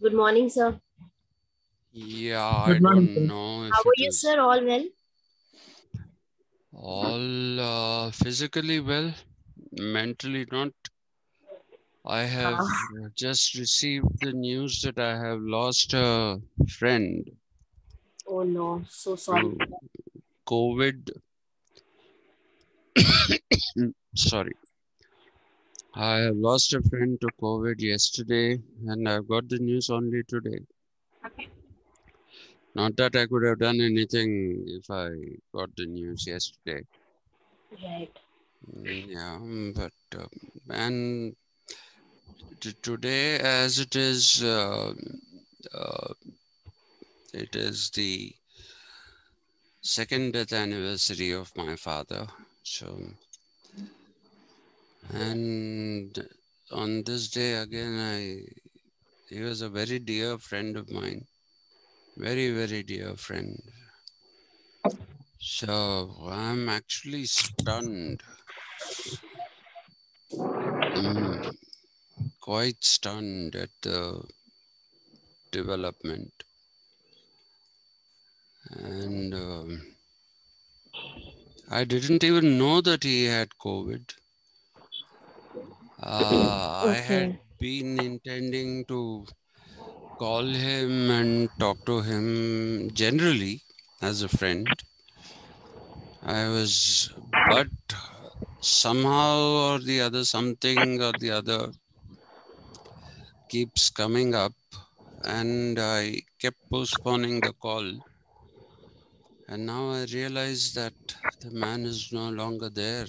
Good morning, sir. Yeah, I Good morning, don't sir. know How if are it you, is sir? All well? all physically well, mentally not. I have just received the news that I have lost a friend Oh no, so sorry. to COVID. Sorry. I have lost a friend to COVID yesterday, and I got the news only today. Not that I could have done anything if I got the news yesterday. Right. Yeah, but and today, as it is the second death anniversary of my father. So, and on this day again, he was a very dear friend of mine, very, very dear friend. So I'm actually stunned, quite stunned at the development. And I didn't even know that he had COVID. I had been intending to call him and talk to him generally as a friend. But somehow or the other, something or the other keeps coming up, and I kept postponing the call. And now I realize that the man is no longer there.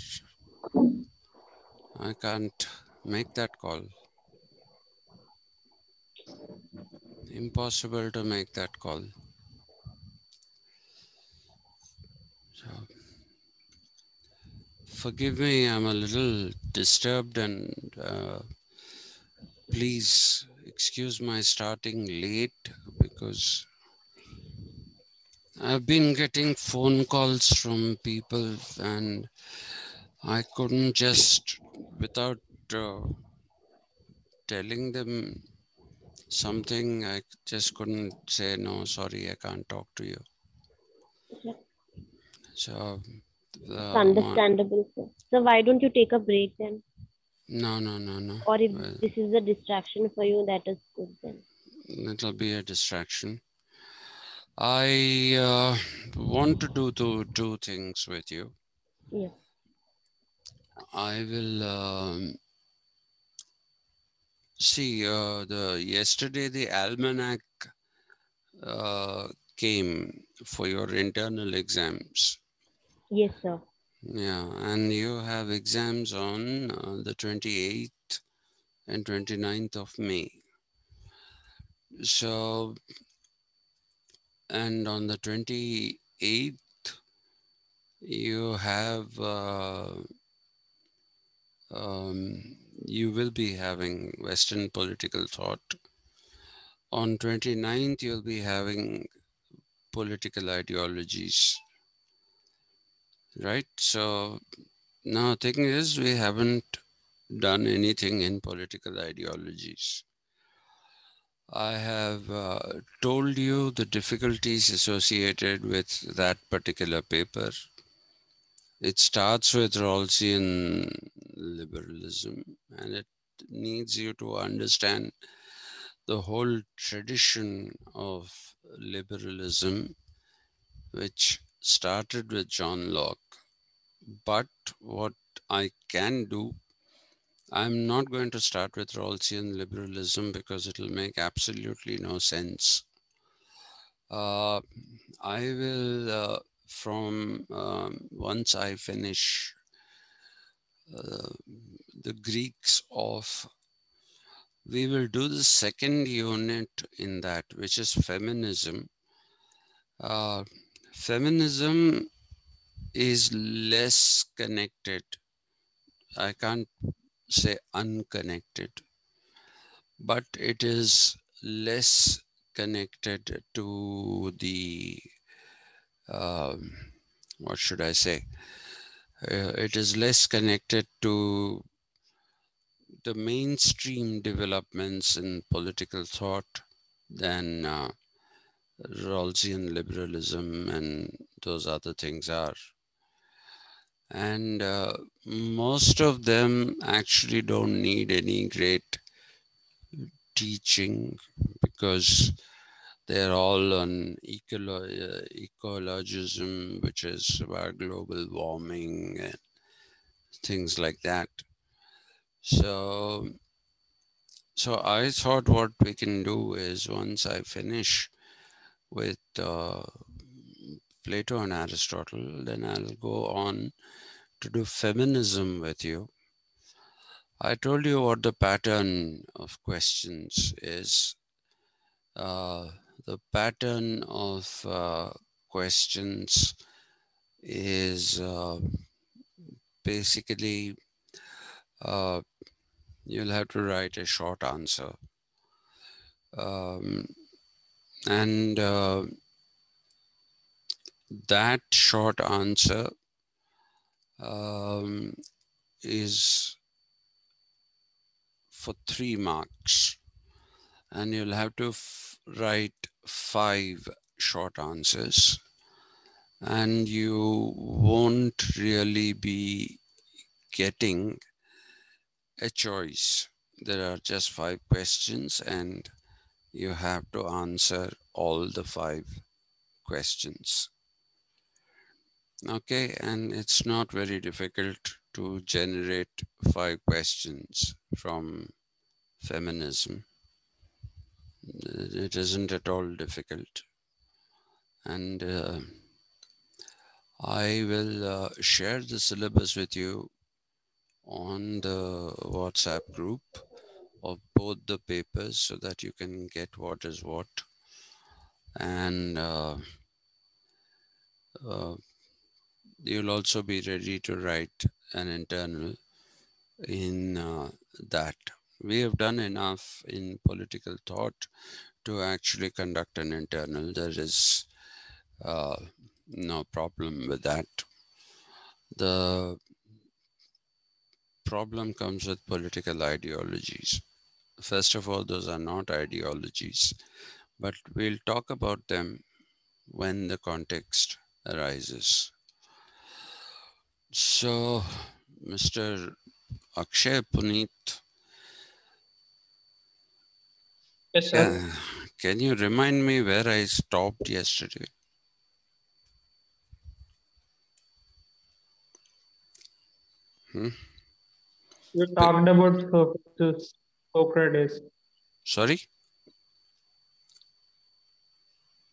I can't make that call. Impossible to make that call. So, forgive me, I'm a little disturbed, and please excuse my starting late because I've been getting phone calls from people and I couldn't just, without telling them something, I just couldn't say, no, sorry, I can't talk to you. So, It's understandable, sir. So why don't you take a break then? No. Or if Well, this is a distraction for you, that is good then. it'll be a distraction. I want to do two things with you. Yes. I will see yesterday the almanac came for your internal exams. Yes, sir. Yeah, and you have exams on the 28th and 29th of May. So, and on the 28th, you have you will be having Western political thought. On 29th, you'll be having political ideologies, right? So now thing is, we haven't done anything in political ideologies. I have told you the difficulties associated with that particular paper. It starts with Rawlsian liberalism, and it needs you to understand the whole tradition of liberalism, which started with John Locke. But what I can do, I'm not going to start with Rawlsian liberalism because it'll make absolutely no sense. I will, once I finish the Greeks off, we will do the second unit in that, which is feminism. Feminism is less connected. I can't say unconnected, but it is less connected to the, what should I say? It is less connected to the mainstream developments in political thought. than Rawlsian liberalism and those other things are. And most of them actually don't need any great teaching because they're all on ecologism, which is about global warming and things like that. So I thought what we can do is once I finish with Plato and Aristotle, then I'll go on to do feminism with you. I told you what the pattern of questions is. The pattern of questions is basically you'll have to write a short answer. And that short answer is for 3 marks. And you'll have to write 5 short answers. And you won't really be getting a choice. There are just 5 questions and you have to answer all the 5 questions. Okay, and it's not very difficult to generate 5 questions from feminism. It isn't at all difficult. And I will share the syllabus with you on the WhatsApp group of both the papers so that you can get what is what. And you'll also be ready to write an internal in that. We have done enough in political thought to actually conduct an internal. There is no problem with that. The problem comes with political ideologies. First of all, those are not ideologies, but we'll talk about them when the context arises. So, Mr. Akshay Puneet, Yes, sir. can you remind me where I stopped yesterday? You talked about Socrates. Sorry?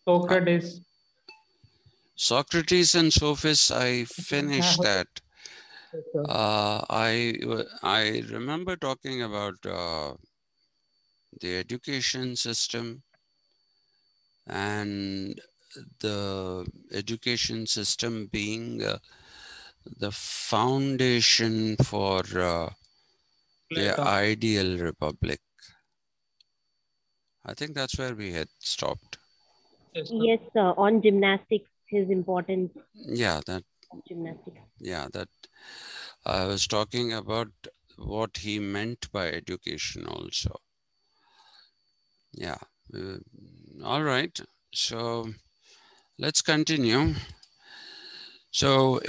Socrates. Socrates and Sophists, I finished that. Yes, sir. I remember talking about the education system and the education system being the foundation for the Plato. ideal republic. I think that's where we had stopped. Yes, sir. Yes, sir. On gymnastics, his importance Yeah, of gymnastics. that I was talking about what he meant by education also. Yeah. All right. So let's continue. So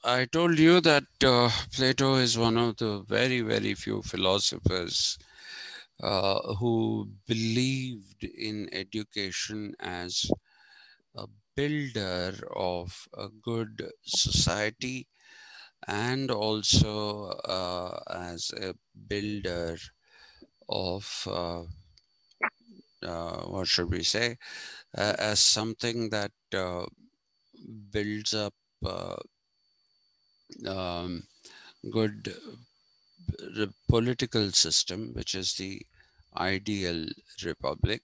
I told you that Plato is one of the very, very few philosophers who believed in education as a builder of a good society and also as a builder of what should we say, as something that builds up good political system, which is the ideal republic.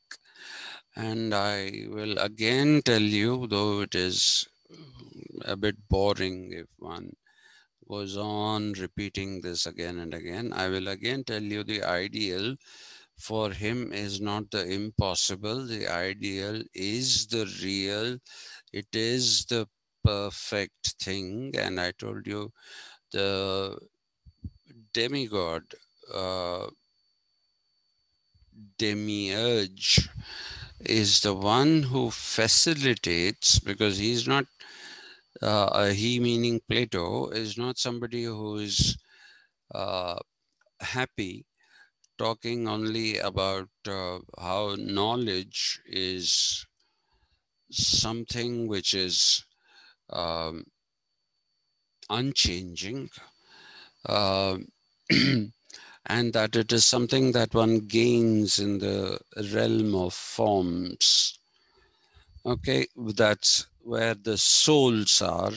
And I will again tell you, though it is a bit boring if one goes on repeating this again and again, I will again tell you the ideal for him is not the impossible. The ideal is the real. It is the perfect thing. And I told you the demigod, demiurge, is the one who facilitates, because he's not, he meaning Plato, is not somebody who is happy talking only about how knowledge is something which is um, unchanging, um, and that it is something that one gains in the realm of forms. Okay, that's where the souls are.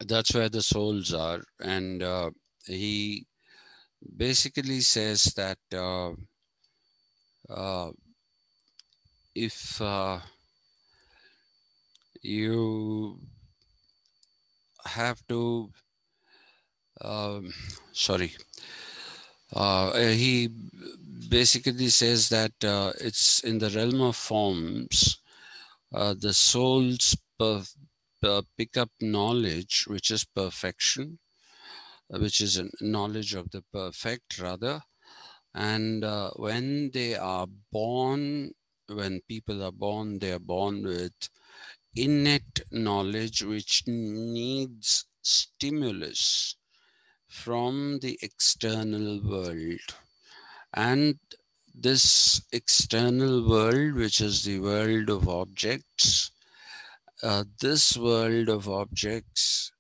That's where the souls are. And he basically says that uh, if you have to, um, sorry, he basically says that it's in the realm of forms, the souls pick up knowledge, which is perfection, which is a knowledge of the perfect rather. And when they are born, when people are born, they are born with innate knowledge which needs stimulus from the external world. And this external world, which is the world of objects, this world of objects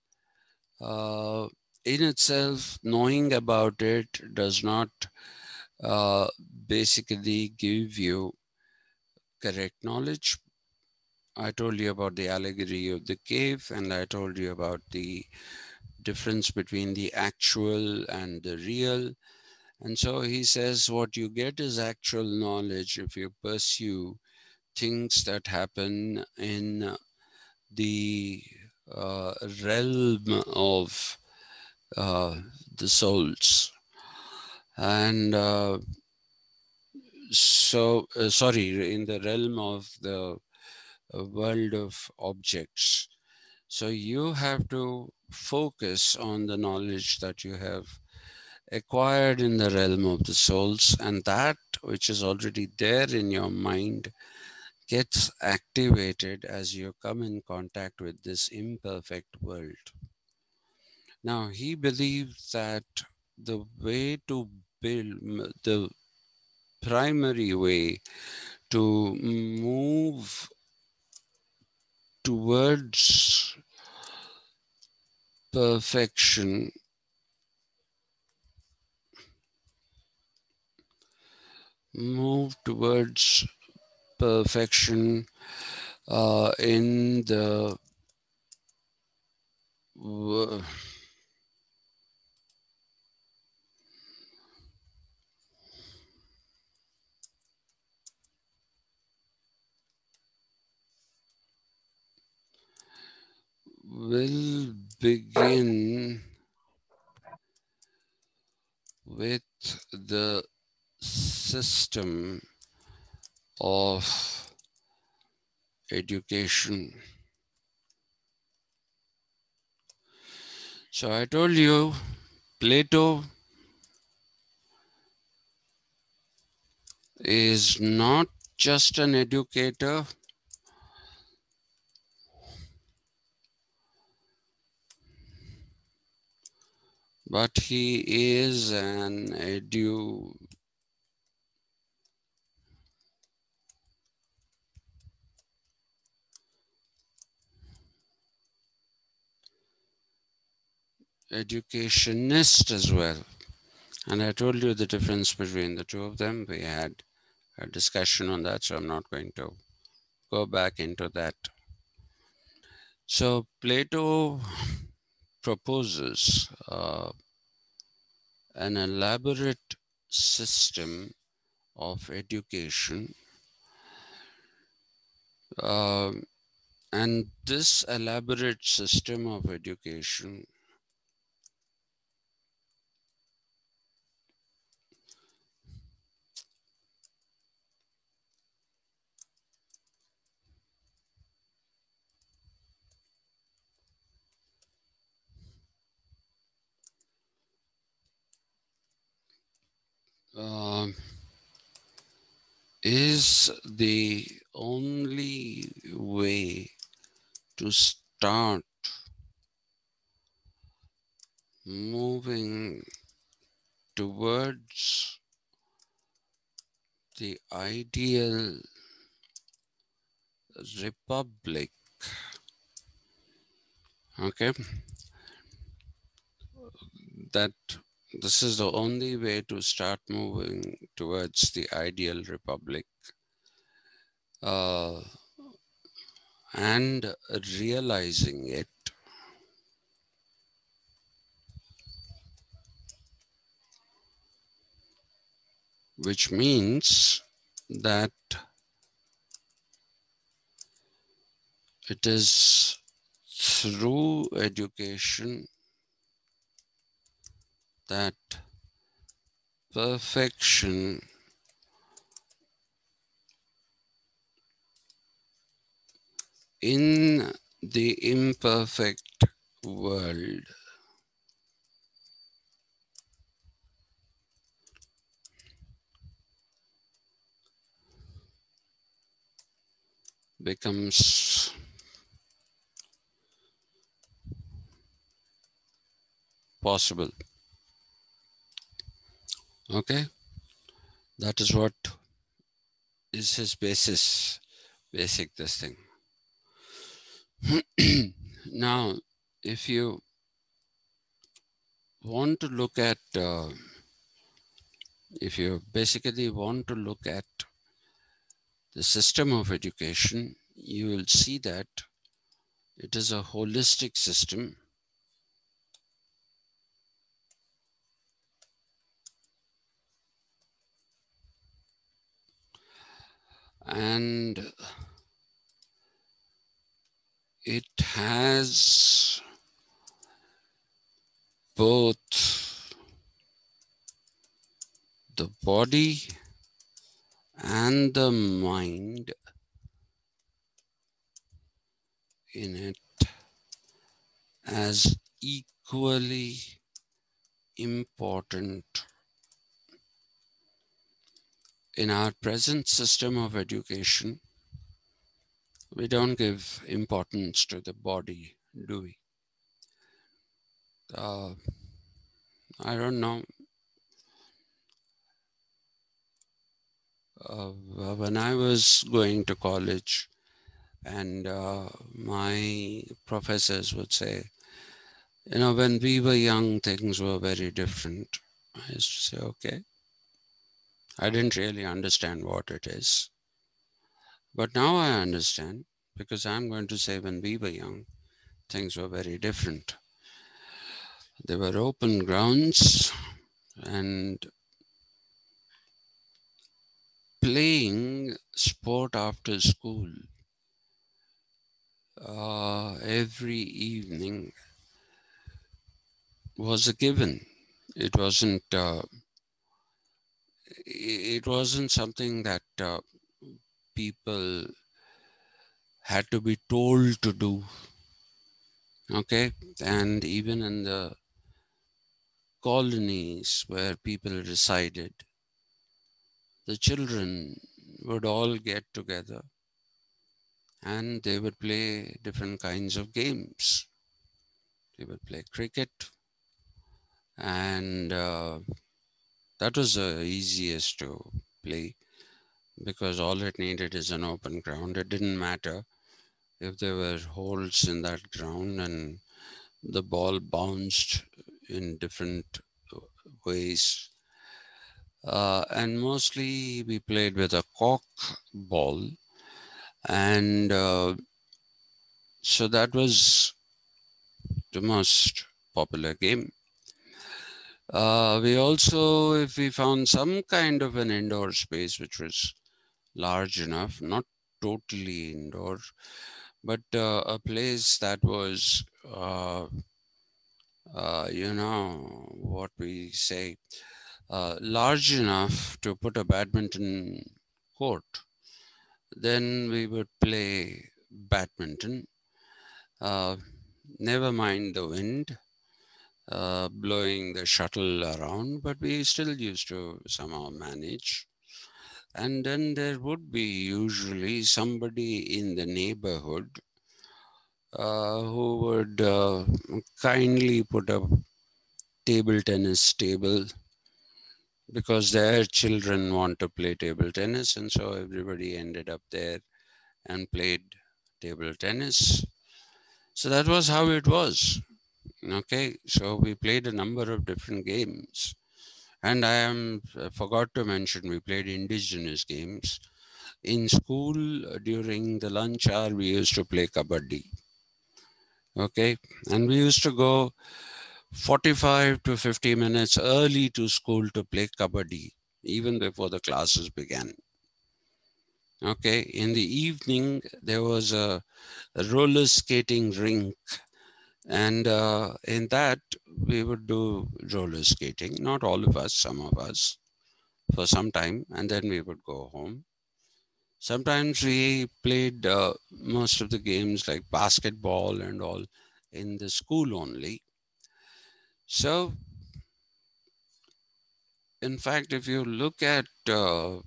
uh, in itself, knowing about it does not uh, basically give you correct knowledge. I told you about the allegory of the cave, and I told you about the difference between the actual and the real. And so he says what you get is actual knowledge if you pursue things that happen in the realm of uh, the souls. And sorry, in the realm of the world of objects. So you have to focus on the knowledge that you have acquired in the realm of the souls, and that which is already there in your mind gets activated as you come in contact with this imperfect world. Now, he believes that the way to build, the primary way to move towards perfection, move towards perfection in the will begin with the system of education. So I told you, Plato is not just an educator, but he is an educationist as well. And I told you the difference between the two of them. We had a discussion on that, so I'm not going to go back into that. So Plato proposes an elaborate system of education, and this elaborate system of education is the only way to start moving towards the ideal republic. Okay, that this is the only way to start moving towards the ideal republic, and realizing it, which means that it is through education that perfection in the imperfect world becomes possible. Okay, that is what is his basic this thing. Now, if you want to look at, if you basically want to look at the system of education, you will see that it is a holistic system, and it has both the body and the mind in it as equally important. In our present system of education, we don't give importance to the body, do we? I don't know. When I was going to college, and my professors would say, you know, when we were young, things were very different. I used to say, okay. I didn't really understand what it is. But now I understand, because I'm going to say when we were young, things were very different. They were open grounds, and playing sport after school every evening was a given. It wasn't. It wasn't something that people had to be told to do. Okay, and even in the colonies where people resided, the children would all get together and they would play different kinds of games. They would play cricket, and that was the easiest to play, because all it needed is an open ground. It didn't matter if there were holes in that ground and the ball bounced in different ways. And mostly we played with a cork ball, and so that was the most popular game. We also, if we found some kind of an indoor space which was large enough, not totally indoor, but a place that was, you know, what we say, large enough to put a badminton court, then we would play badminton. Never mind the wind blowing the shuttle around, but we still used to somehow manage. And then there would be usually somebody in the neighborhood who would kindly put a table tennis table because their children want to play table tennis. And so everybody ended up there and played table tennis. So that was how it was. Okay, so we played a number of different games. And I forgot to mention, we played indigenous games. In school, during the lunch hour, we used to play kabaddi. Okay, and we used to go 45 to 50 minutes early to school to play kabaddi, even before the classes began. Okay, in the evening, there was a roller skating rink, and in that, we would do roller skating. Not all of us, some of us, for some time, and then we would go home. Sometimes we played most of the games like basketball and all in the school only. So, in fact, if you look at the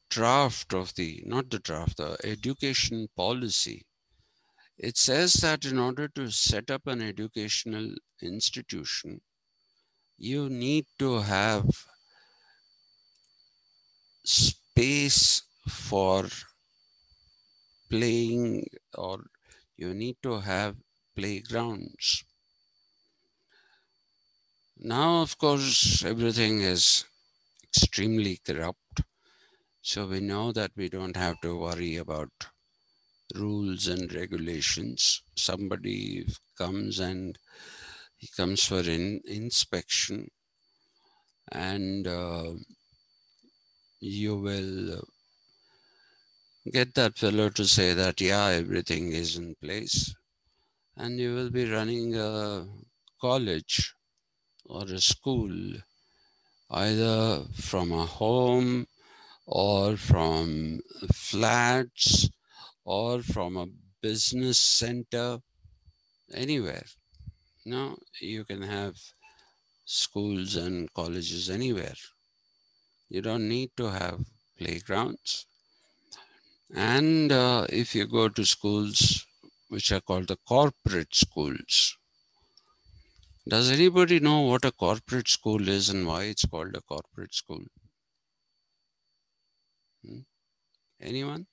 draft of not the draft, the education policy, it says that in order to set up an educational institution, you need to have space for playing, or you need to have playgrounds. Now, of course, everything is extremely corrupt. So we know that we don't have to worry about rules and regulations. Somebody comes and he comes for inspection, and you will get that fellow to say that, yeah, everything is in place. And you will be running a college or a school, either from a home or from flats or from a business center, anywhere. No, you can have schools and colleges anywhere. You don't need to have playgrounds. And if you go to schools which are called the corporate schools, does anybody know what a corporate school is and why it's called a corporate school? Anyone?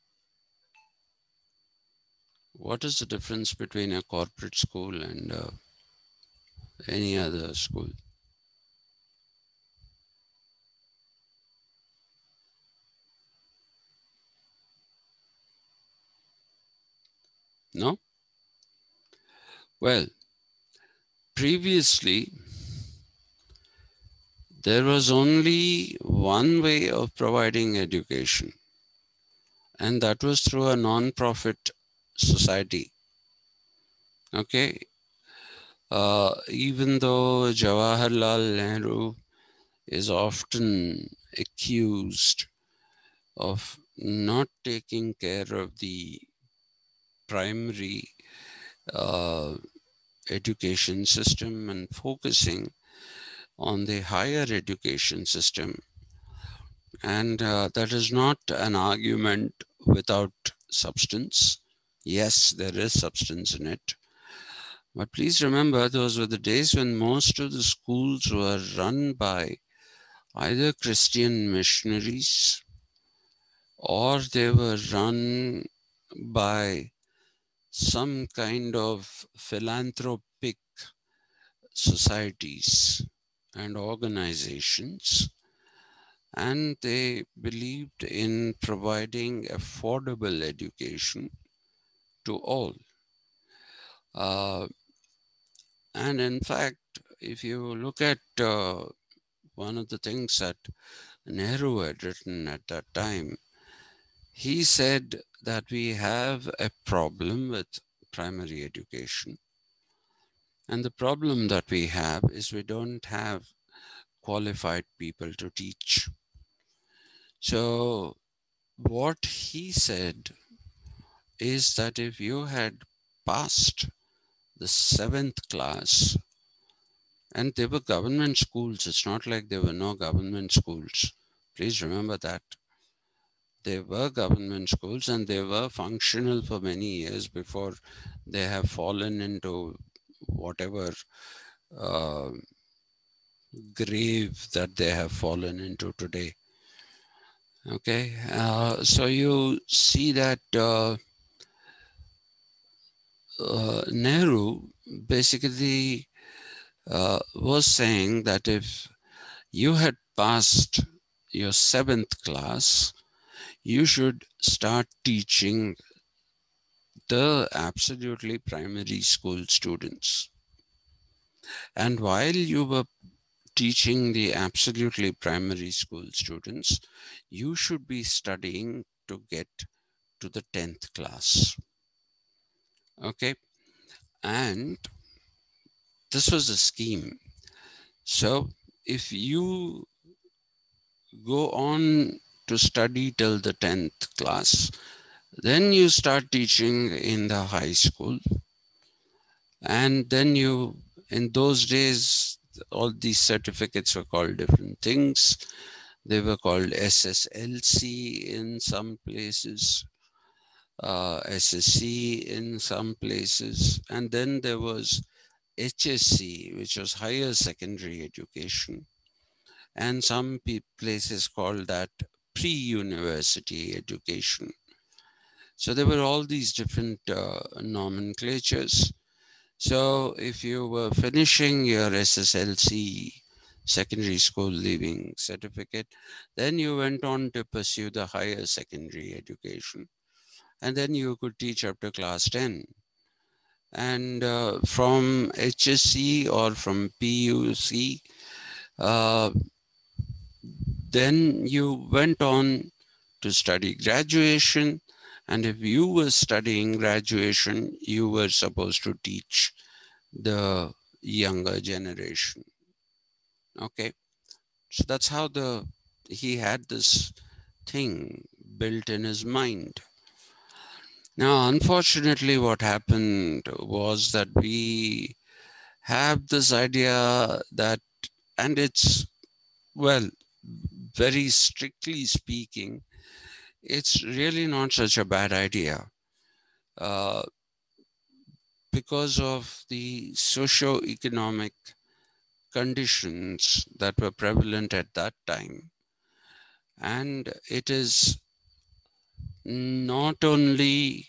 What is the difference between a corporate school and any other school? No? Well, previously, there was only one way of providing education, and that was through a non-profit society. Okay? Even though Jawaharlal Nehru is often accused of not taking care of the primary education system and focusing on the higher education system. And that is not an argument without substance. Yes, there is substance in it. But please remember, those were the days when most of the schools were run by either Christian missionaries or they were run by some kind of philanthropic societies and organizations, and they believed in providing affordable education to all. And in fact, if you look at one of the things that Nehru had written at that time, he said that we have a problem with primary education. And the problem that we have is we don't have qualified people to teach. So what he said is that if you had passed the 7th class And they were government schools. It's not like there were no government schools. Please remember that. They were government schools and they were functional for many years before they have fallen into whatever uh, grave that they have fallen into today. Okay, so you see that Nehru basically was saying that if you had passed your 7th class, you should start teaching the absolutely primary school students. And while you were teaching the absolutely primary school students, you should be studying to get to the 10th class. Okay, and this was the scheme. So if you go on to study till the 10th class, then you start teaching in the high school. And then you, in those days, all these certificates were called different things. They were called SSLC in some places, SSC in some places. And then there was HSC, which was higher secondary education. And some places called that pre-university education. So there were all these different nomenclatures. So if you were finishing your SSLC, secondary school leaving certificate, then you went on to pursue the higher secondary education. And then you could teach up to class 10. And from HSC or from PUC, then you went on to study graduation. And if you were studying graduation, you were supposed to teach the younger generation. Okay, so that's how he had this thing built in his mind. Now, unfortunately, what happened was that we have this idea that, and it's, well, very strictly speaking, it's really not such a bad idea. Because of the socio-economic conditions that were prevalent at that time. And it is not only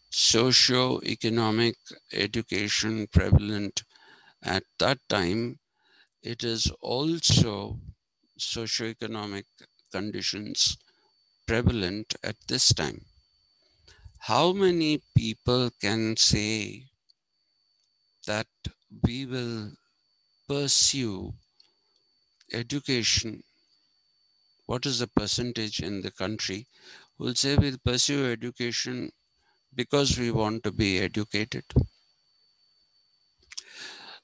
socio-economic education prevalent at that time, it is also socio-economic conditions prevalent at this time. How many people can say that we will pursue education? What is the percentage in the country who will say we'll pursue education because we want to be educated?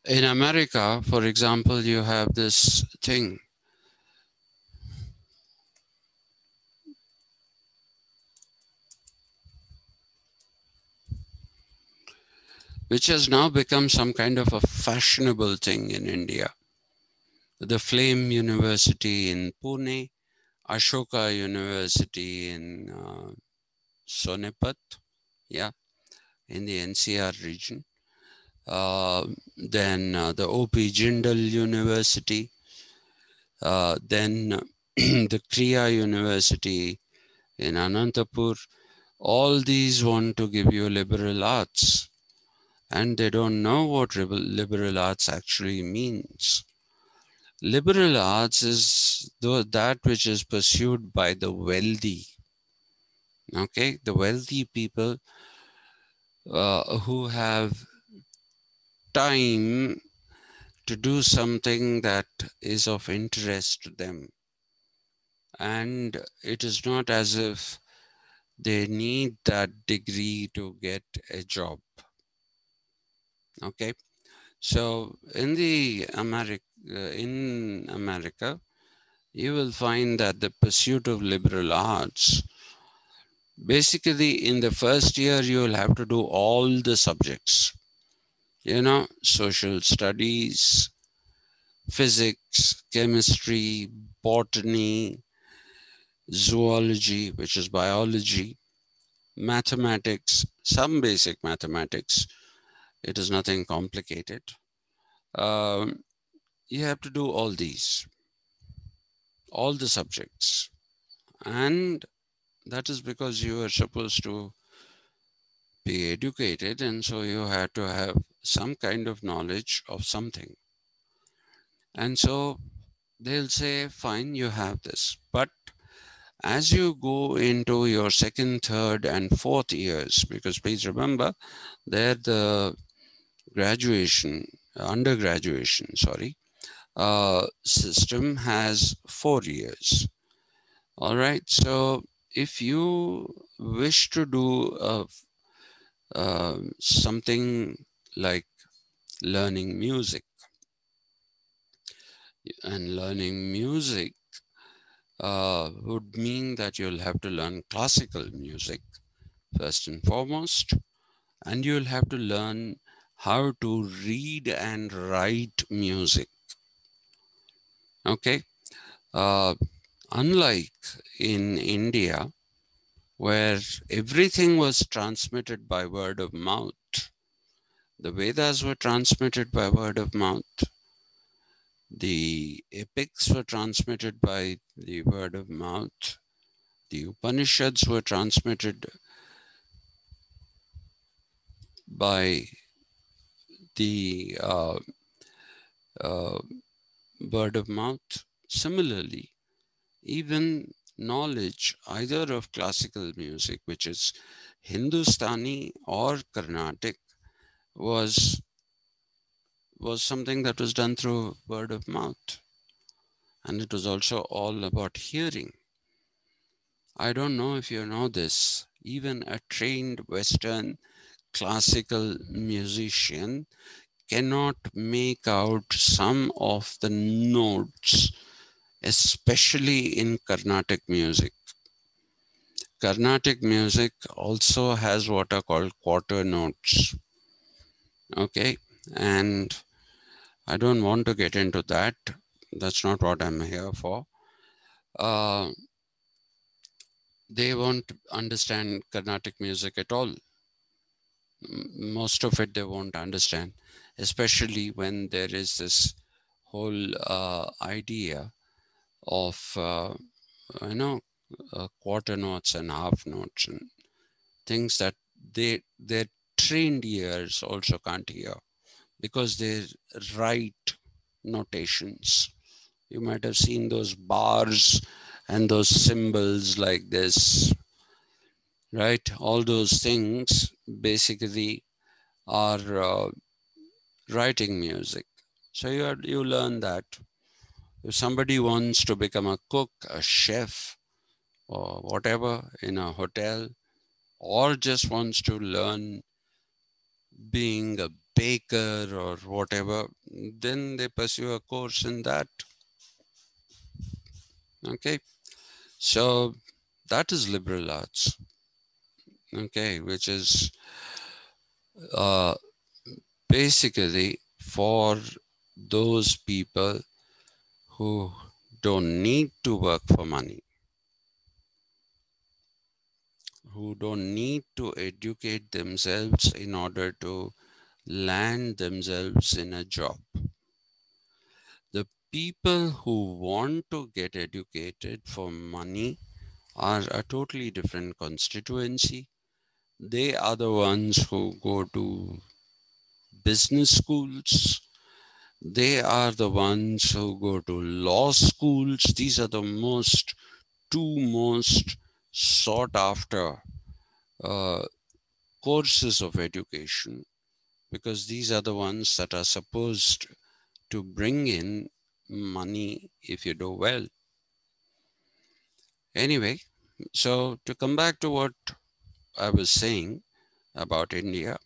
In America, for example, you have this thing. Which has now become some kind of a fashionable thing in India. The Flame University in Pune, Ashoka University in Sonipat, yeah, in the NCR region. Then the O.P. Jindal University, then the Kriya University in Anantapur. All these want to give you liberal arts, and they don't know what liberal arts actually means. Liberal arts is that which is pursued by the wealthy. Okay, the wealthy people who have time to do something that is of interest to them. And it is not as if they need that degree to get a job. Okay, so in America, you will find that the pursuit of liberal arts, basically in the first year, you will have to do all the subjects, social studies, physics, chemistry, botany, zoology, which is biology, mathematics, some basic mathematics. It is nothing complicated. You have to do all these, all the subjects. And that is because you are supposed to be educated, and so you have to have some kind of knowledge of something. And so they'll say, fine, you have this. But as you go into your second, third, and fourth years, because please remember, they're the undergraduation, system has 4 years. All right. So if you wish to do something like learning music, and learning music would mean that you'll have to learn classical music first and foremost, and you'll have to learn how to read and write music. Okay. Unlike in India, where everything was transmitted by word of mouth, the Vedas were transmitted by word of mouth, the epics were transmitted by the word of mouth, the Upanishads were transmitted by the word of mouth. Similarly, even knowledge either of classical music, which is Hindustani or Carnatic, was something that was done through word of mouth. And it was also all about hearing. I don't know if you know this, even a trained Western classical musician cannot make out some of the notes, especially in Carnatic music. Carnatic music also has what are called quarter notes. Okay, and I don't want to get into that. That's not what I'm here for. They won't understand Carnatic music at all. Most of it they won't understand, especially when there is this whole idea of quarter notes and half notes and things that their trained ears also can't hear because they write notations. You might have seen those bars and those symbols like this, right? All those things basically are writing music. So you learn that. If somebody wants to become a cook, a chef, or whatever in a hotel, or just wants to learn being a baker or whatever, then they pursue a course in that. Okay, so that is liberal arts. Okay, which is basically for those people who don't need to work for money, who don't need to educate themselves in order to land themselves in a job. The people who want to get educated for money are a totally different constituency. They are the ones who go to business schools. They are the ones who go to law schools. These are the two most sought after courses of education, because these are the ones that are supposed to bring in money if you do well. Anyway, so to come back to what I was saying about India.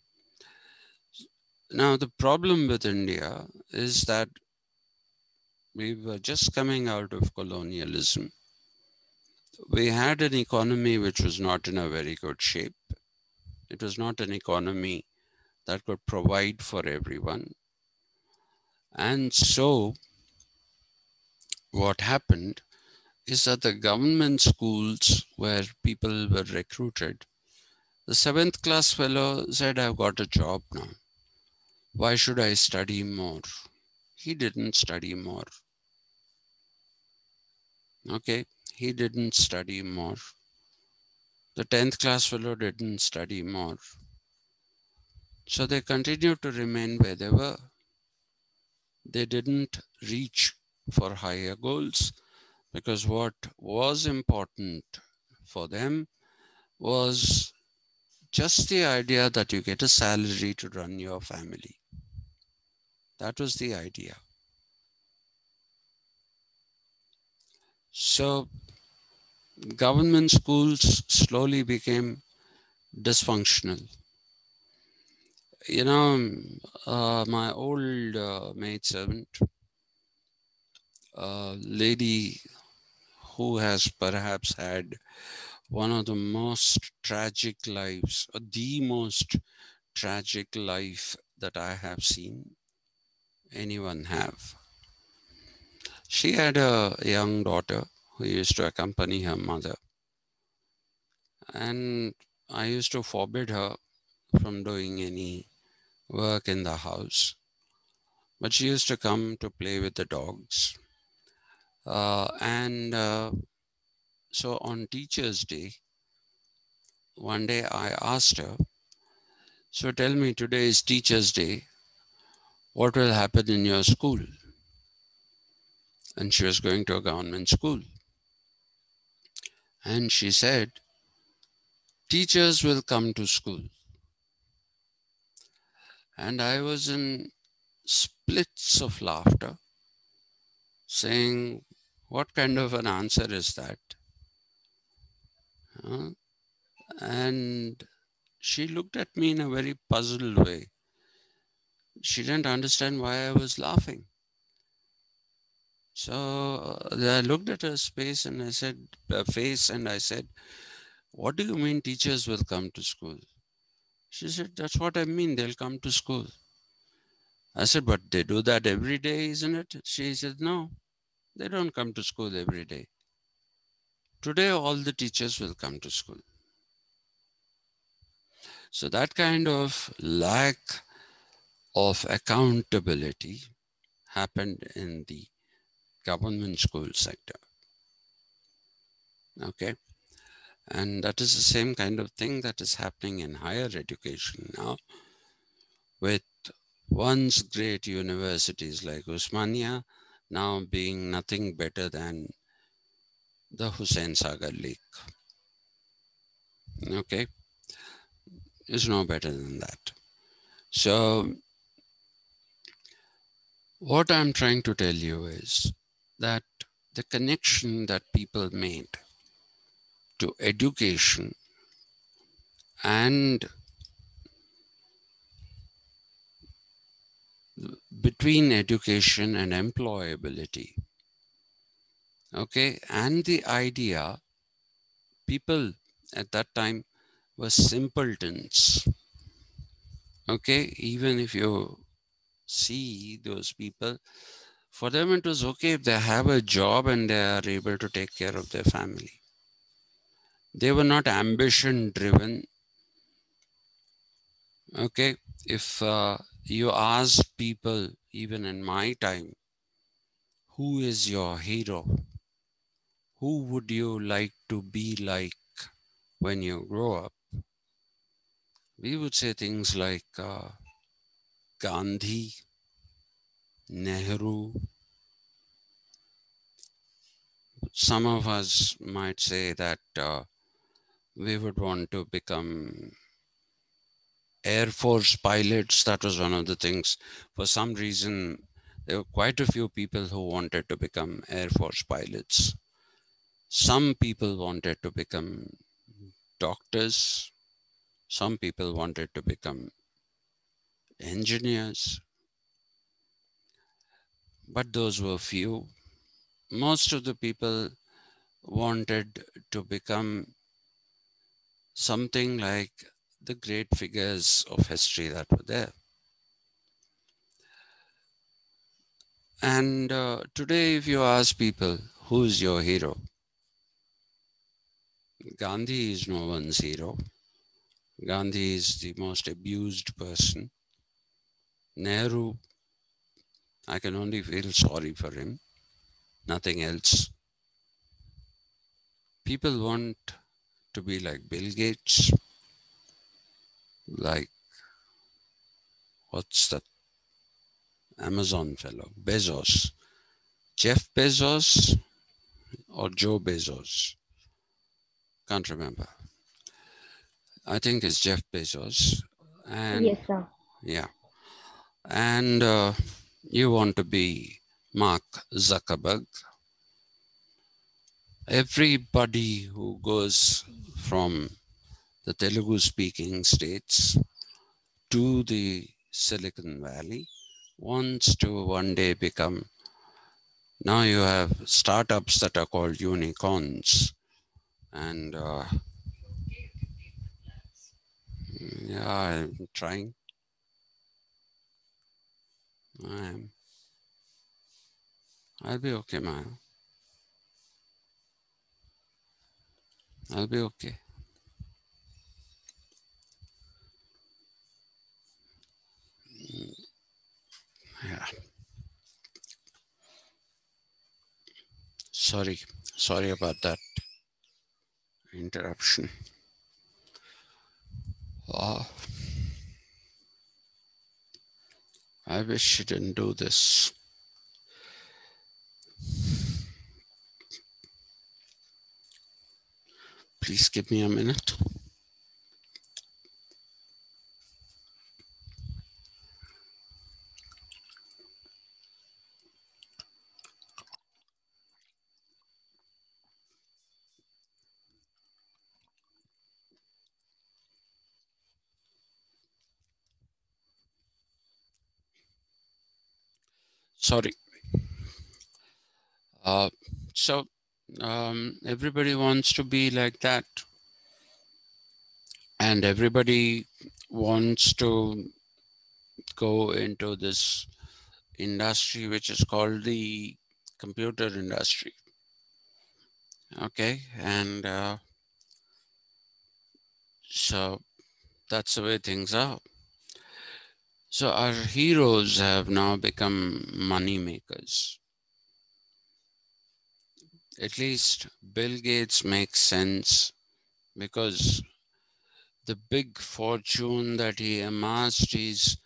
Now, the problem with India is that we were just coming out of colonialism. We had an economy which was not in a very good shape. It was not an economy that could provide for everyone. And so what happened is that the government schools where people were recruited, the 7th class fellow said, I've got a job now. Why should I study more? He didn't study more. Okay, he didn't study more. The 10th class fellow didn't study more. So they continued to remain where they were. They didn't reach for higher goals because what was important for them was just the idea that you get a salary to run your family. That was the idea. So government schools slowly became dysfunctional. You know, my old maidservant, lady who has perhaps had one of the most tragic lives, or the most tragic life that I have seen anyone have. She had a young daughter who used to accompany her mother, and I used to forbid her from doing any work in the house. But she used to come to play with the dogs. And so on Teacher's Day, one day I asked her, so tell me, today is Teacher's Day. What will happen in your school? And she was going to a government school. And she said, teachers will come to school. And I was in splits of laughter, saying, what kind of an answer is that? And she looked at me in a very puzzled way. She didn't understand why I was laughing. So I looked at her face and I said, what do you mean teachers will come to school? She said, that's what I mean, they'll come to school. I said, but they do that every day, isn't it? She said, no, they don't come to school every day. Today, all the teachers will come to school. So that kind of lack of accountability happened in the government school sector. Okay. And that is the same kind of thing that is happening in higher education now, with once great universities like Usmania now being nothing better than the Hussain Sagar Lake. Okay. It's no better than that. So what I'm trying to tell you is that the connection that people made to education and between education and employability, okay, and the idea, people at that time were simpletons, okay, even if you see those people, for them it was okay if they have a job and they are able to take care of their family. They were not ambition driven. Okay, if you ask people, even in my time, who is your hero? Who would you like to be like when you grow up? We would say things like Gandhi, Nehru. Some of us might say that we would want to become Air Force pilots. That was one of the things. For some reason, there were quite a few people who wanted to become Air Force pilots. Some people wanted to become doctors. Some people wanted to become engineers. But those were few. Most of the people wanted to become something like the great figures of history that were there. And today, if you ask people, who's your hero? Gandhi is no one's hero. Gandhi is the most abused person. Nehru, I can only feel sorry for him, nothing else. People want to be like Bill Gates, like, what's that Amazon fellow, Bezos. Jeff Bezos or Joe Bezos? Can't remember. I think it's Jeff Bezos. And Yes, sir. yeah. And you want to be Mark Zuckerberg. Everybody who goes from the Telugu speaking states to the Silicon Valley wants to one day become, now you have startups that are called unicorns. And yeah, I'm trying. I'll be okay, man. I'll be okay. Yeah. Sorry about that interruption. I wish you didn't do this. Please give me a minute. Sorry. So everybody wants to be like that. And everybody wants to go into this industry, which is called the computer industry. Okay. And so that's the way things are. So our heroes have now become money makers. At least Bill Gates makes sense because the big fortune that he amassed, he's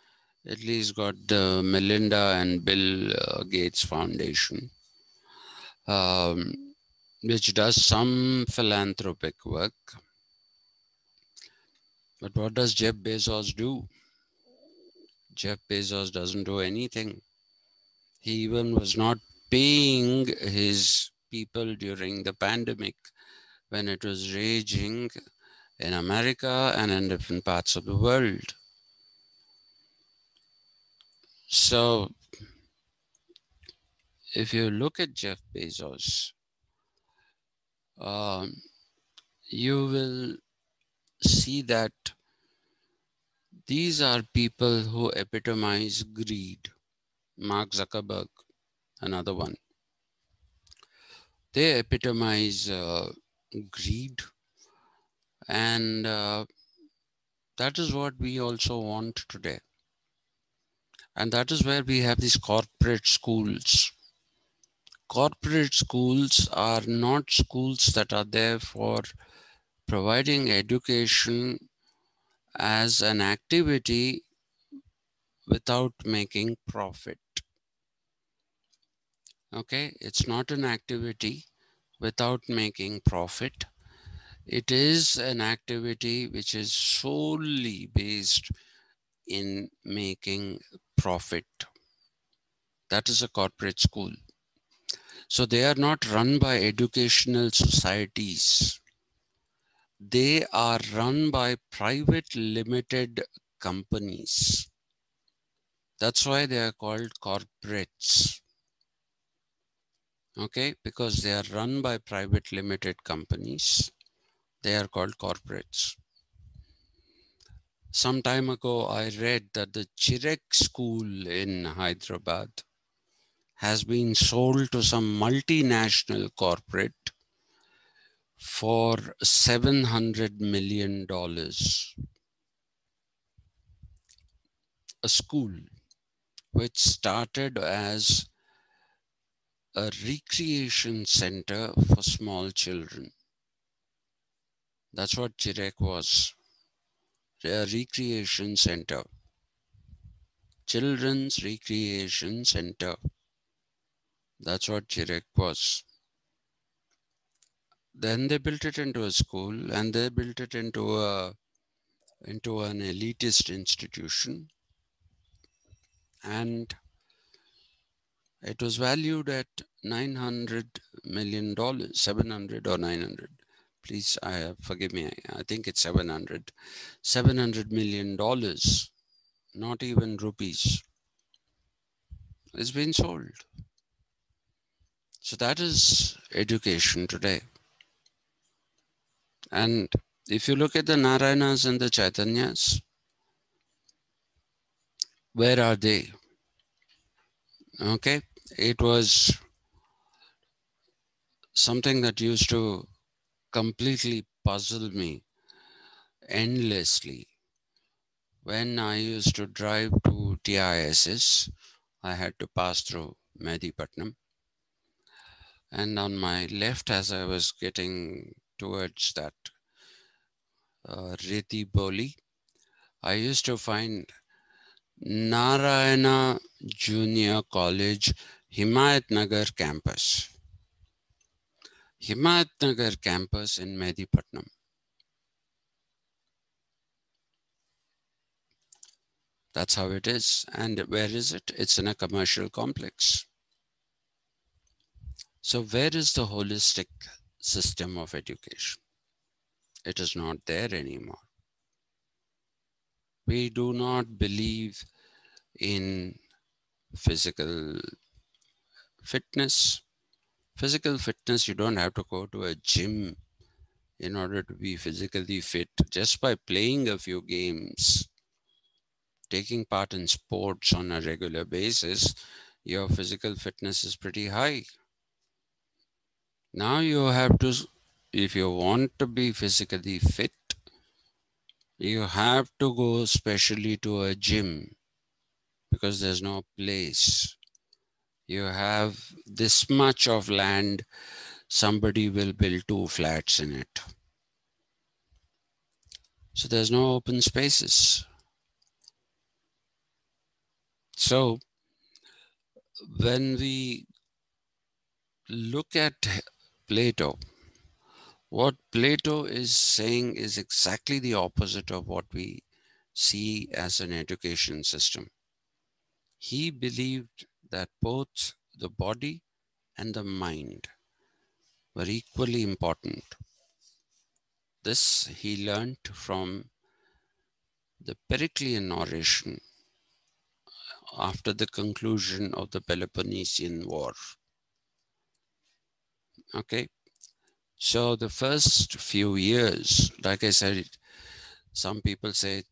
at least got the Melinda and Bill Gates Foundation, which does some philanthropic work. But what does Jeff Bezos do? Jeff Bezos doesn't do anything. He even was not paying his people during the pandemic when it was raging in America and in different parts of the world. So if you look at Jeff Bezos, you will see that these are people who epitomize greed. Mark Zuckerberg, another one. They epitomize greed, and that is what we also want today. And that is where we have these corporate schools. Corporate schools are not schools that are there for providing education as an activity without making profit. Okay, it's not an activity without making profit. It is an activity which is solely based in making profit. That is a corporate school. So they are not run by educational societies. They are run by private limited companies. That's why they are called corporates. Okay, because they are run by private limited companies. They are called corporates. Some time ago, I read that the Chirek school in Hyderabad has been sold to some multinational corporate for $700 million. A school which started as a recreation center for small children. That's what Chirek was, a recreation center. Children's Recreation Center. That's what Chirek was. Then they built it into a school, and they built it into an elitist institution, and it was valued at $900 million, 700 or 900. Please, forgive me. I think it's 700. $700 million, not even rupees. It's been sold. So that is education today. And if you look at the Narayanas and the Chaitanyas, where are they? Okay, it was something that used to completely puzzle me endlessly. When I used to drive to TISS, I had to pass through Mehdipatnam. And on my left, as I was getting towards that Reti Boli, I used to find Narayana Junior College, Himayat Nagar campus. Himayat Nagar campus in Mehdipatnam. That's how it is. And where is it? It's in a commercial complex. So where is the holistic system of education? It is not there anymore. We do not believe in physical fitness. Physical fitness, you don't have to go to a gym in order to be physically fit. Just by playing a few games, taking part in sports on a regular basis, your physical fitness is pretty high. Now you have to, if you want to be physically fit, you have to go specially to a gym because there's no place. You have this much of land, somebody will build 2 flats in it. So there's no open spaces. So when we look at Plato, what Plato is saying is exactly the opposite of what we see as an education system. He believed that both the body and the mind were equally important. This he learnt from the Periclean oration after the conclusion of the Peloponnesian War. Okay, so the first few years, like I said, some people say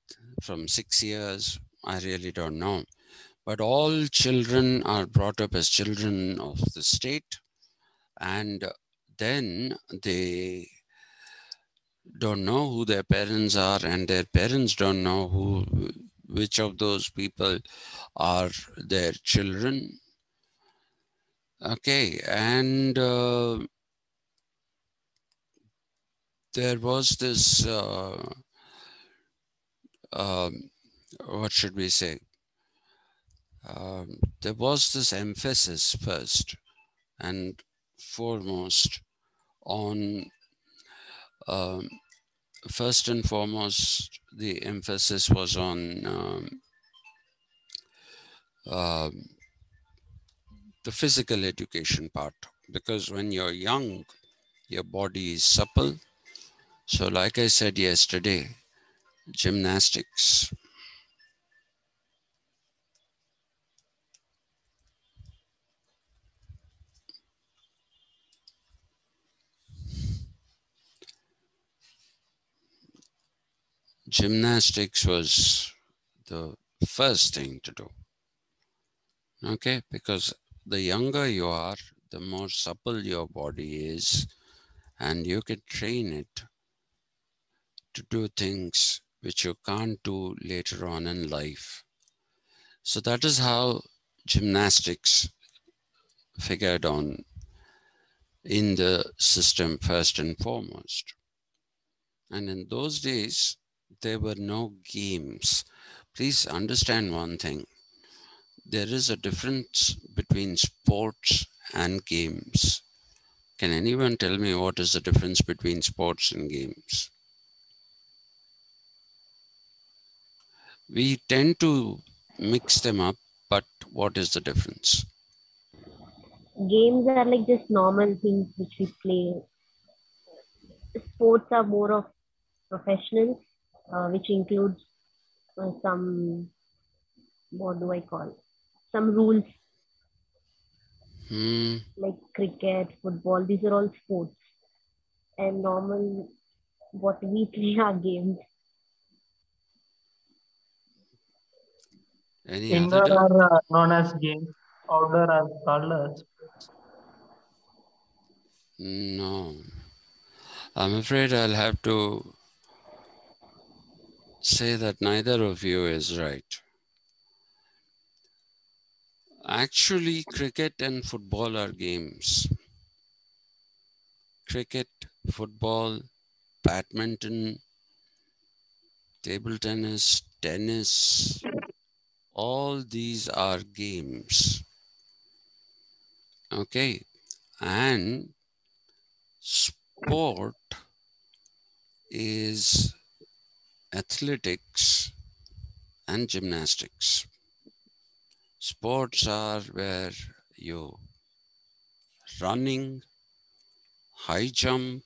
from 6 years, I really don't know. But all children are brought up as children of the state, and then they don't know who their parents are, and their parents don't know which of those people are their children. Okay, and there was this, what should we say? There was this emphasis first and foremost on, first and foremost, the emphasis was on the physical education part, because when you're young, your body is supple. So like I said yesterday, gymnastics. Gymnastics was the first thing to do. Okay, because the younger you are, the more supple your body is, and you can train it to do things which you can't do later on in life. So that is how gymnastics figured on in the system first and foremost. And in those days, there were no games. Please understand one thing. There is a difference between sports and games. Can anyone tell me what is the difference between sports and games? We tend to mix them up, but what is the difference? Games are like just normal things which we play. Sports are more of professional, which includes some, what do I call, some rules Hmm. like cricket, football. These are all sports. And normal, what we play are games. Any other? Indoor are known as games, outdoor are called as sports. No. I'm afraid I'll have to say that neither of you is right. Actually, cricket and football are games. Cricket, football, badminton, table tennis, tennis, all these are games. Okay. And sport is athletics and gymnastics. Sports are where you running, high jump,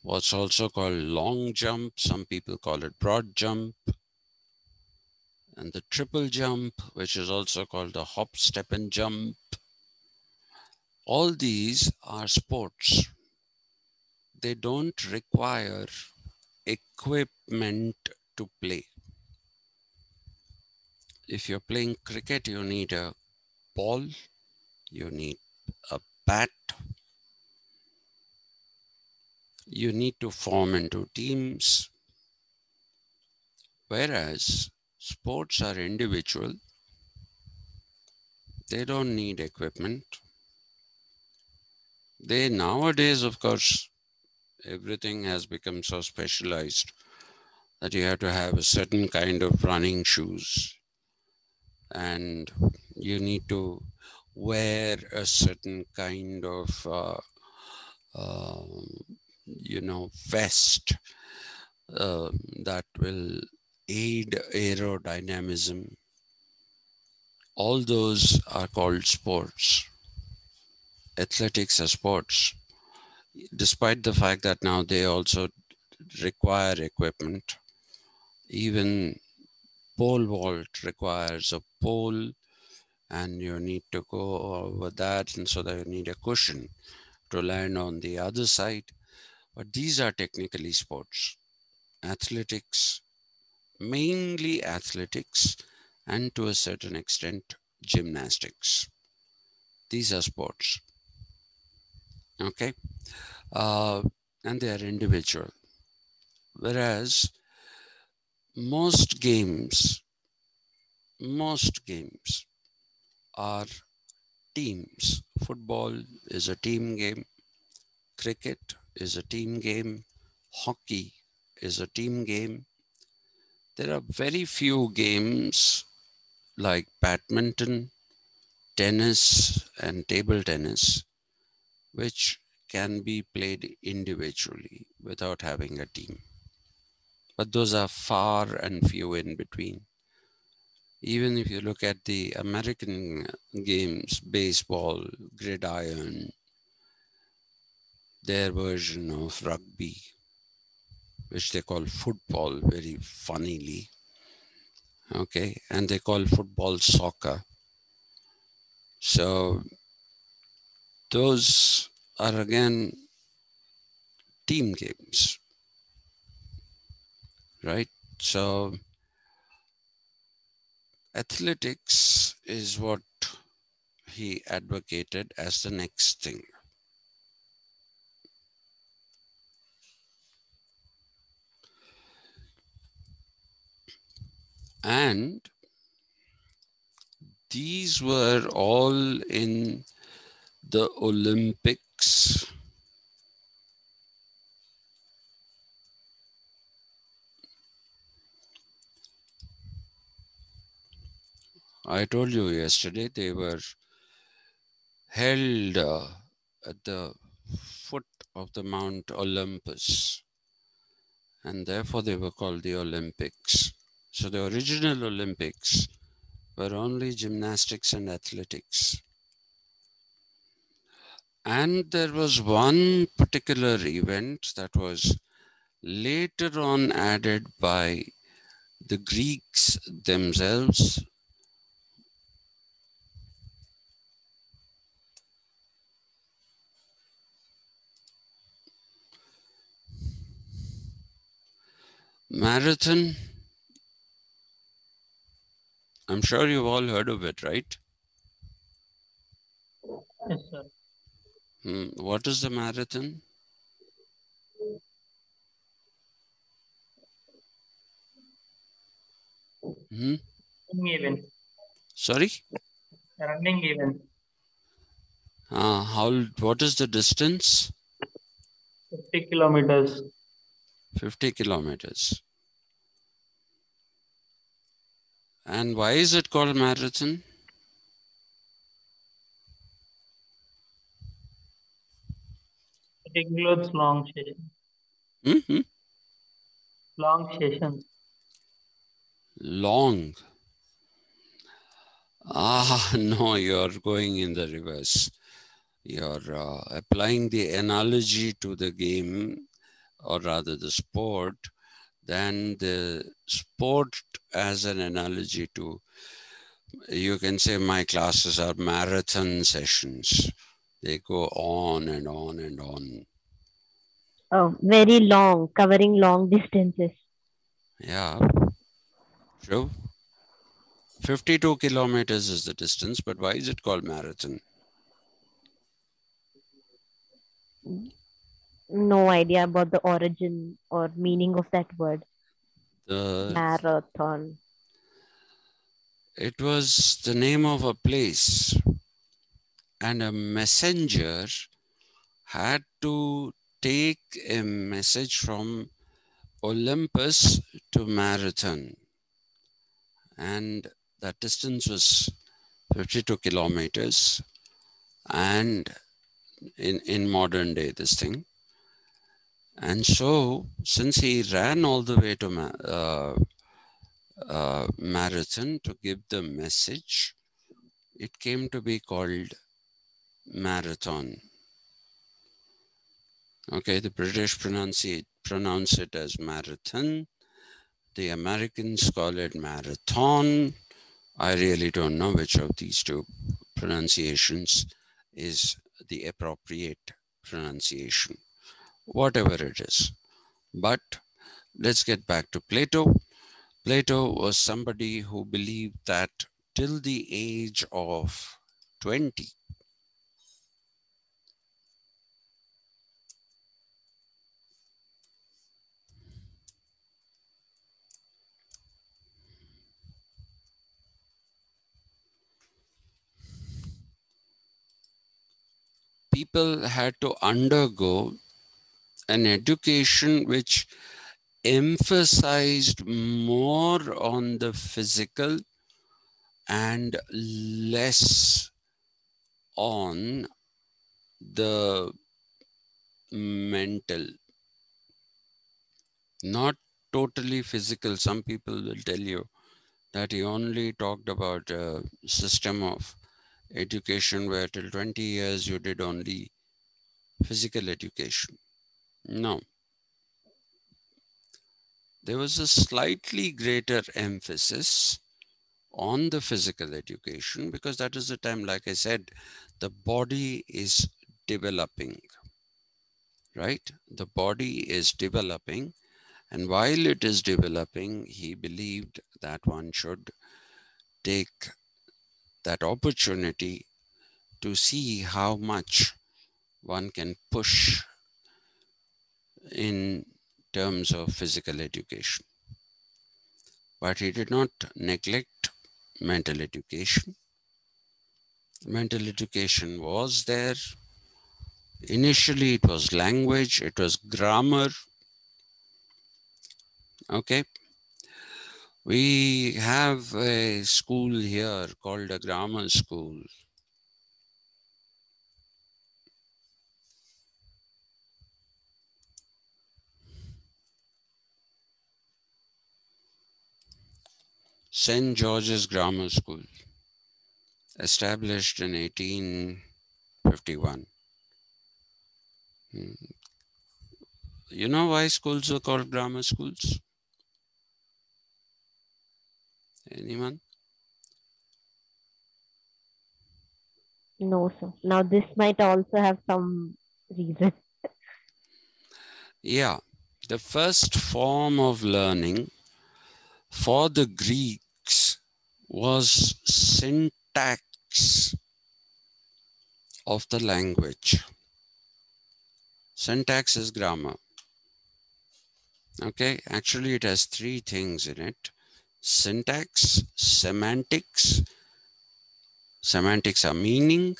what's also called long jump. Some people call it broad jump. And the triple jump, which is also called the hop, step, and jump. All these are sports. They don't require equipment to play. If you're playing cricket, you need a ball, you need a bat, you need to form into teams. Whereas sports are individual, they don't need equipment. They nowadays, of course, everything has become so specialized that you have to have a certain kind of running shoes and you need to wear a certain kind of vest that will aid aerodynamism. All those are called sports. Athletics are sports, despite the fact that now they also require equipment. Even pole vault requires a pole and you need to go over that, and so that you need a cushion to land on the other side. But these are technically sports. Athletics, mainly athletics, and to a certain extent, gymnastics. These are sports. Okay? And they are individual. Whereas most games are teams. Football is a team game. Cricket is a team game. Hockey is a team game. There are very few games like badminton, tennis, and table tennis, which can be played individually without having a team. But those are far and few in between. Even if you look at the American games, baseball, gridiron, their version of rugby, which they call football very funnily, okay, and they call football soccer. So those are again team games, right? So athletics is what he advocated as the next thing. And these were all in the Olympics. I told you yesterday they were held at the foot of the Mount Olympus, and therefore they were called the Olympics. So the original Olympics were only gymnastics and athletics. And there was one particular event that was later on added by the Greeks themselves. Marathon, I'm sure you've all heard of it, right? Yes, sir. What is the marathon? Running event. Sorry? Running event. What is the distance? 50 kilometers. 50 kilometers. And why is it called marathon? It includes long sessions. Long sessions. Long. No, you're going in the reverse. You're applying the analogy to the game, or rather the sport, than the sport as an analogy to, you can say my classes are marathon sessions. They go on and on and on. Oh, very long, covering long distances. Yeah, true. 52 kilometers is the distance, but why is it called marathon? No idea about the origin or meaning of that word. Marathon. It was the name of a place, and a messenger had to take a message from Olympus to Marathon, and that distance was 52 kilometers. And in modern day, this thing. And so, since he ran all the way to Marathon to give the message, it came to be called marathon. Okay, the British pronounce it as marathon. The Americans call it marathon. I really don't know which of these two pronunciations is the appropriate pronunciation, whatever it is. But let's get back to Plato. Plato was somebody who believed that till the age of 20, people had to undergo an education which emphasized more on the physical and less on the mental. Not totally physical. Some people will tell you that he only talked about a system of education where till 20 years you did only physical education. No. There was a slightly greater emphasis on the physical education because that is the time, like I said, the body is developing, right? The body is developing, and while it is developing, he believed that one should take that opportunity to see how much one can push in terms of physical education. But he did not neglect mental education. Mental education was there. Initially, it was language, it was grammar. Okay. We have a school here called a grammar school. St. George's Grammar School, established in 1851. You know why schools are called grammar schools? Anyone? No, sir. Now this might also have some reason. Yeah, the first form of learning for the Greeks was syntax of the language. Syntax is grammar. Okay, actually it has three things in it. Syntax, semantics. Semantics are meaning,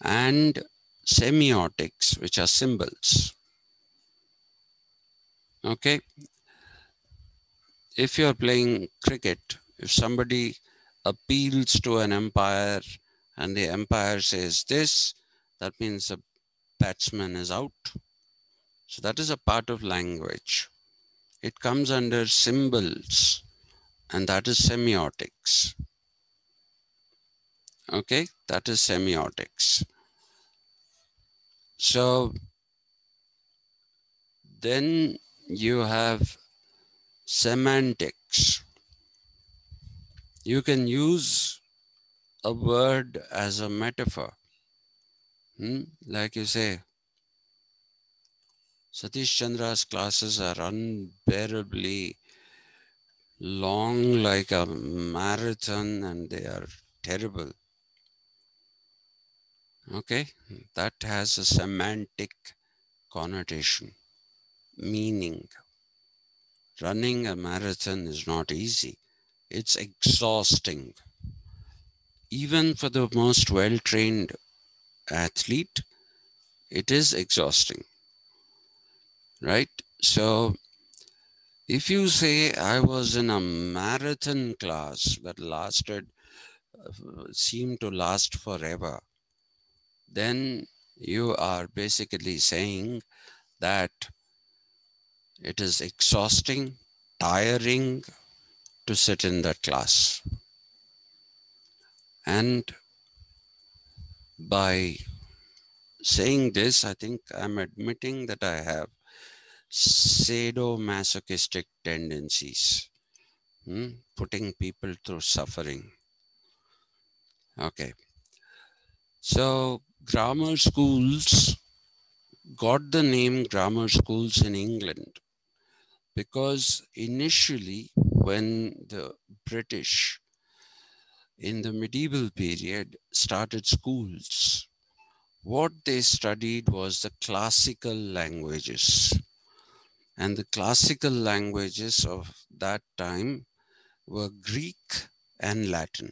and semiotics, which are symbols. Okay, if you're playing cricket, if somebody appeals to an umpire and the umpire says this, that means the batsman is out. So that is a part of language. It comes under symbols, and that is semiotics. Okay, that is semiotics. So then you have semantics. You can use a word as a metaphor. Like you say, Satish Chandra's classes are unbearably long, like a marathon, and they are terrible. Okay, that has a semantic connotation, meaning. Running a marathon is not easy. It's exhausting. Even for the most well-trained athlete, it is exhausting, right? So if you say I was in a marathon class that seemed to last forever, then you are basically saying that it is exhausting, tiring to sit in that class. And by saying this, I think I'm admitting that I have sadomasochistic tendencies, putting people through suffering. Okay. So grammar schools got the name grammar schools in England because initially when the British in the medieval period started schools, what they studied was the classical languages. And the classical languages of that time were Greek and Latin.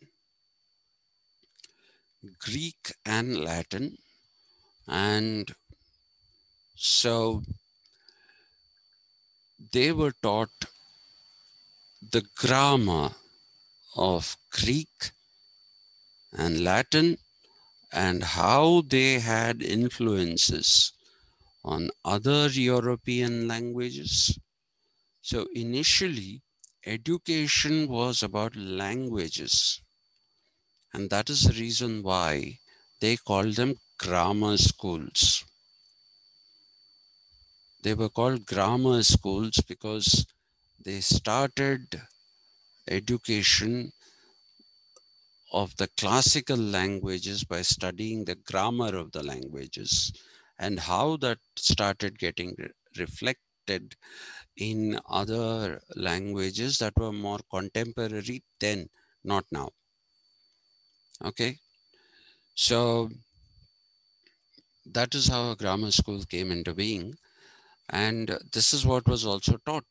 Greek and Latin. And so they were taught the grammar of Greek and Latin and how they had influences on other European languages. So initially, education was about languages. And that is the reason why they called them grammar schools. They were called grammar schools because they started education of the classical languages by studying the grammar of the languages and how that started getting reflected in other languages that were more contemporary then, not now. Okay. So that is how a grammar school came into being. And this is what was also taught.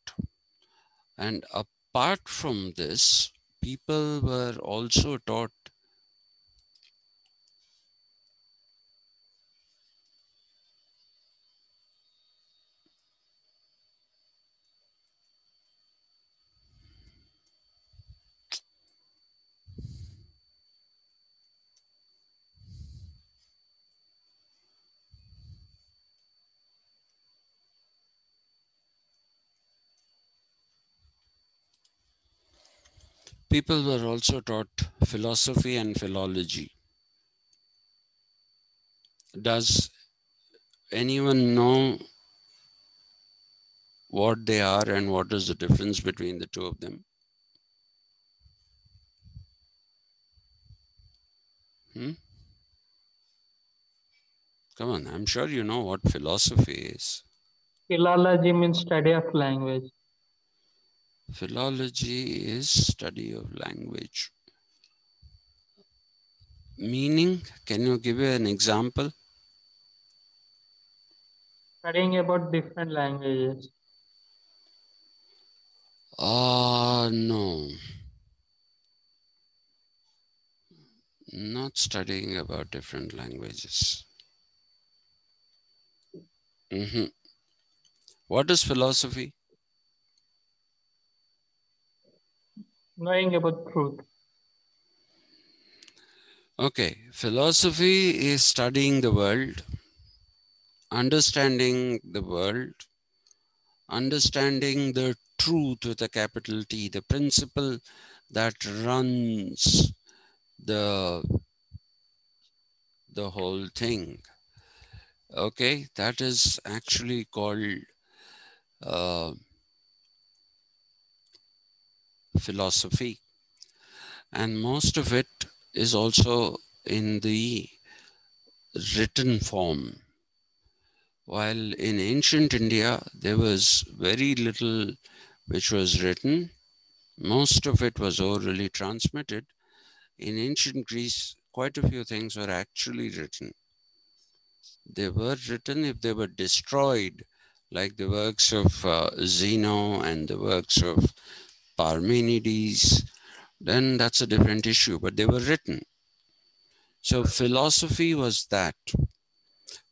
And apart from this, people were also taught philosophy and philology. Does anyone know what they are and what is the difference between the two of them? Come on, I'm sure you know what philosophy is. Philology means study of language. Philology is study of language. Meaning, can you give an example? Studying about different languages. No. Not studying about different languages. What is philosophy? Knowing about truth. Okay, philosophy is studying the world, understanding the world, understanding the truth with a capital T, the principle that runs the whole thing. Okay, that is actually called philosophy. And most of it is also in the written form. While in ancient India, there was very little which was written. Most of it was orally transmitted. In ancient Greece, quite a few things were actually written. They were written if they were destroyed, like the works of Zeno and the works of Parmenides, then that's a different issue, but they were written. So philosophy was that.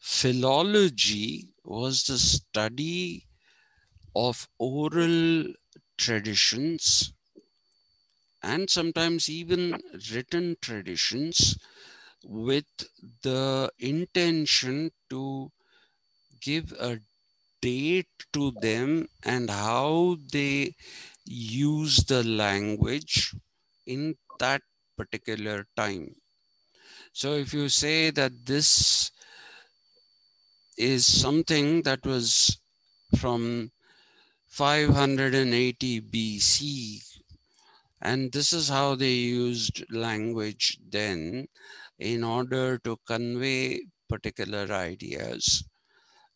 Philology was the study of oral traditions and sometimes even written traditions with the intention to give a date to them and how they use the language in that particular time. So if you say that this is something that was from 580 BC, and this is how they used language then in order to convey particular ideas.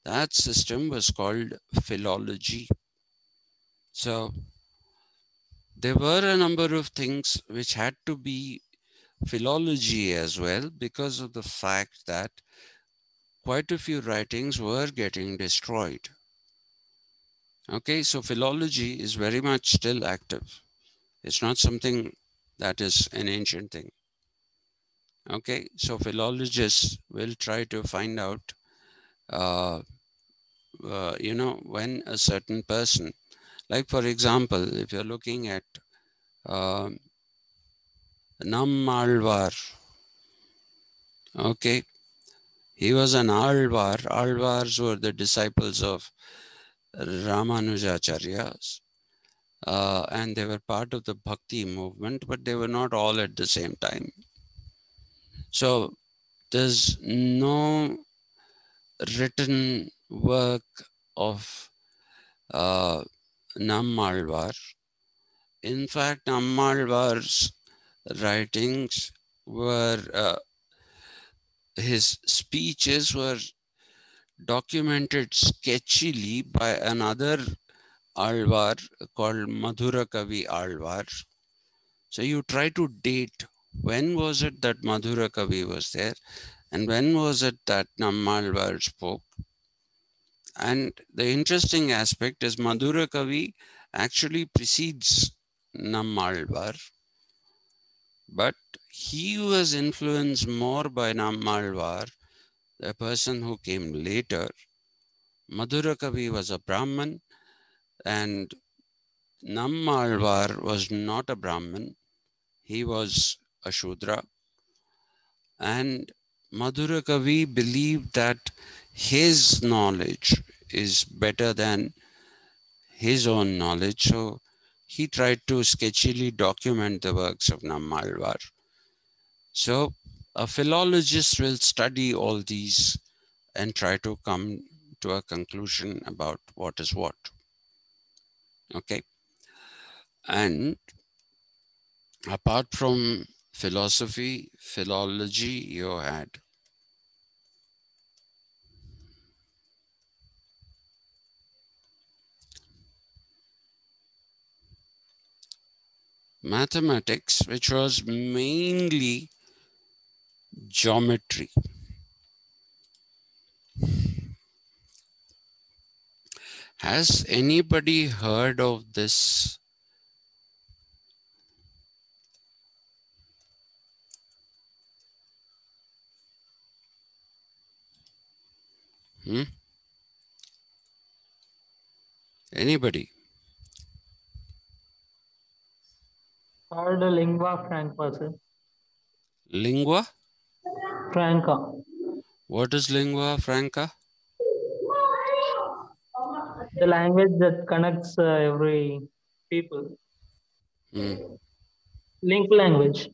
That system was called philology. So there were a number of things which had to be philology as well because of the fact that quite a few writings were getting destroyed. Okay, so philology is very much still active. It's not something that is an ancient thing. Okay, so philologists will try to find out, when a certain person, like for example, if you're looking at Nammalvar, okay, he was an Alvar. Alvars were the disciples of Ramanujacharyas. And they were part of the Bhakti movement, but they were not all at the same time. So there's no written work of Nammalvar. In fact, Nammalvar's writings were, his speeches were documented sketchily by another Alvar called Madhura Kavi Alvar. So you try to date when was it that Madhura Kavi was there? And when was it that Nammalvar spoke? And the interesting aspect is Madhura Kavi actually precedes Nammalvar, but he was influenced more by Nammalvar, the person who came later. Madhura Kavi was a Brahmin and Nammalvar was not a Brahmin. He was a Shudra. And Madhura Kavi believed that his knowledge is better than his own knowledge. So he tried to sketchily document the works of Nammalvar. So a philologist will study all these and try to come to a conclusion about what is what. Okay. And apart from philosophy, philology, you had mathematics, which was mainly geometry. Has anybody heard of this? Anybody? Heard lingua franca, sir. Lingua? Franca. What is lingua franca? The language that connects every people. Link language.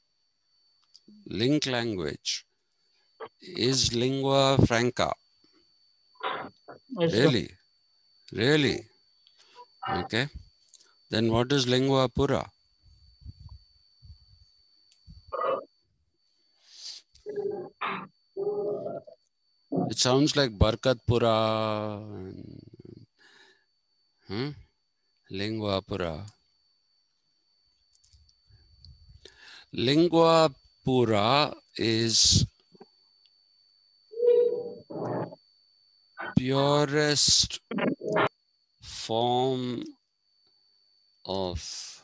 Link language. Is lingua franca? Yes, sir. Really? Really? Okay. Then what is lingua pura? It sounds like Barkat Pura. Lingua pura. Lingua pura is purest form of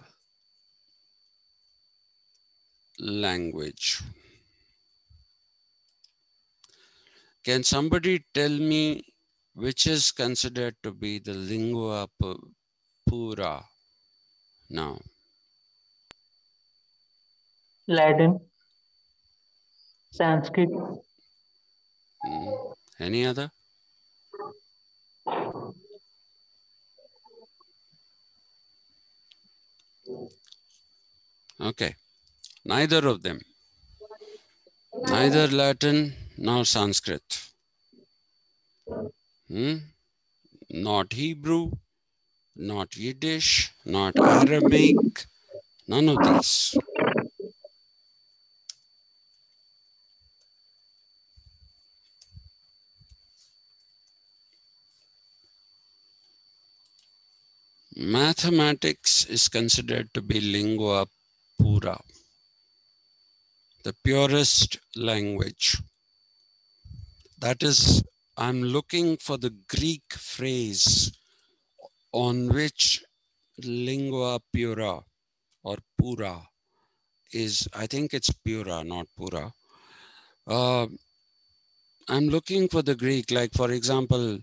language. Can somebody tell me which is considered to be the lingua pura now? Latin. Sanskrit. Any other? Okay, neither of them. Neither Latin nor Sanskrit. Not Hebrew, not Yiddish, not Aramaic, none of these. Mathematics is considered to be lingua pura, the purest language. That is, I'm looking for the Greek phrase on which lingua pura or pura is. I think it's pura, not pura. I'm looking for the Greek, like for example,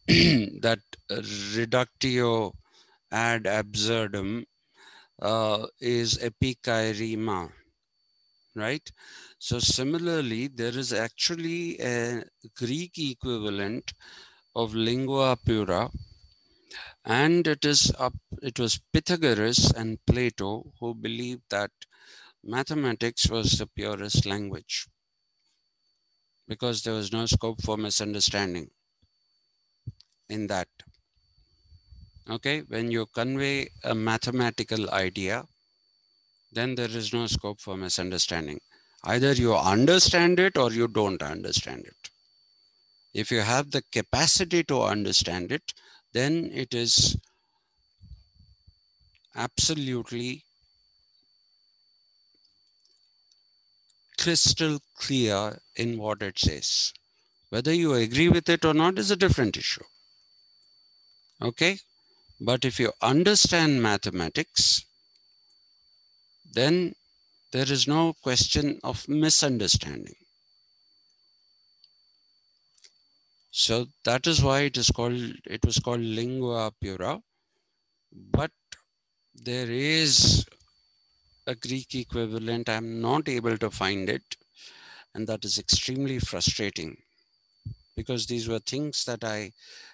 that reductio ad absurdum is epikairima, right? So similarly, there is actually a Greek equivalent of lingua pura, and it was Pythagoras and Plato who believed that mathematics was the purest language because there was no scope for misunderstanding in that. Okay, when you convey a mathematical idea, then there is no scope for misunderstanding. Either you understand it or you don't understand it. If you have the capacity to understand it, then it is absolutely crystal clear in what it says. Whether you agree with it or not is a different issue. Okay? But if you understand mathematics, then there is no question of misunderstanding. So that is why it was called lingua pura. But there is a Greek equivalent. I'm not able to find it. And that is extremely frustrating, because these were things that I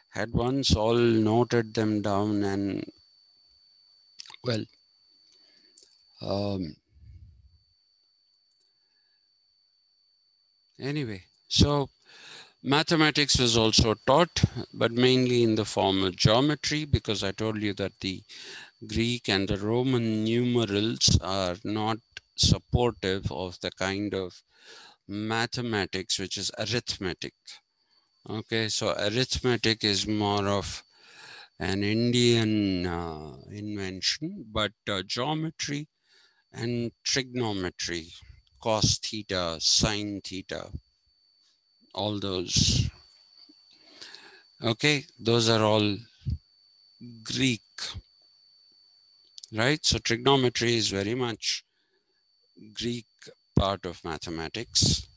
had once all noted them down, and well, anyway, so mathematics was also taught, but mainly in the form of geometry, because I told you that the Greek and the Roman numerals are not supportive of the kind of mathematics which is arithmetic. Okay, so arithmetic is more of an Indian invention, but geometry and trigonometry, cos theta, sine theta, all those. Okay, those are all Greek, right? So trigonometry is very much Greek part of mathematics.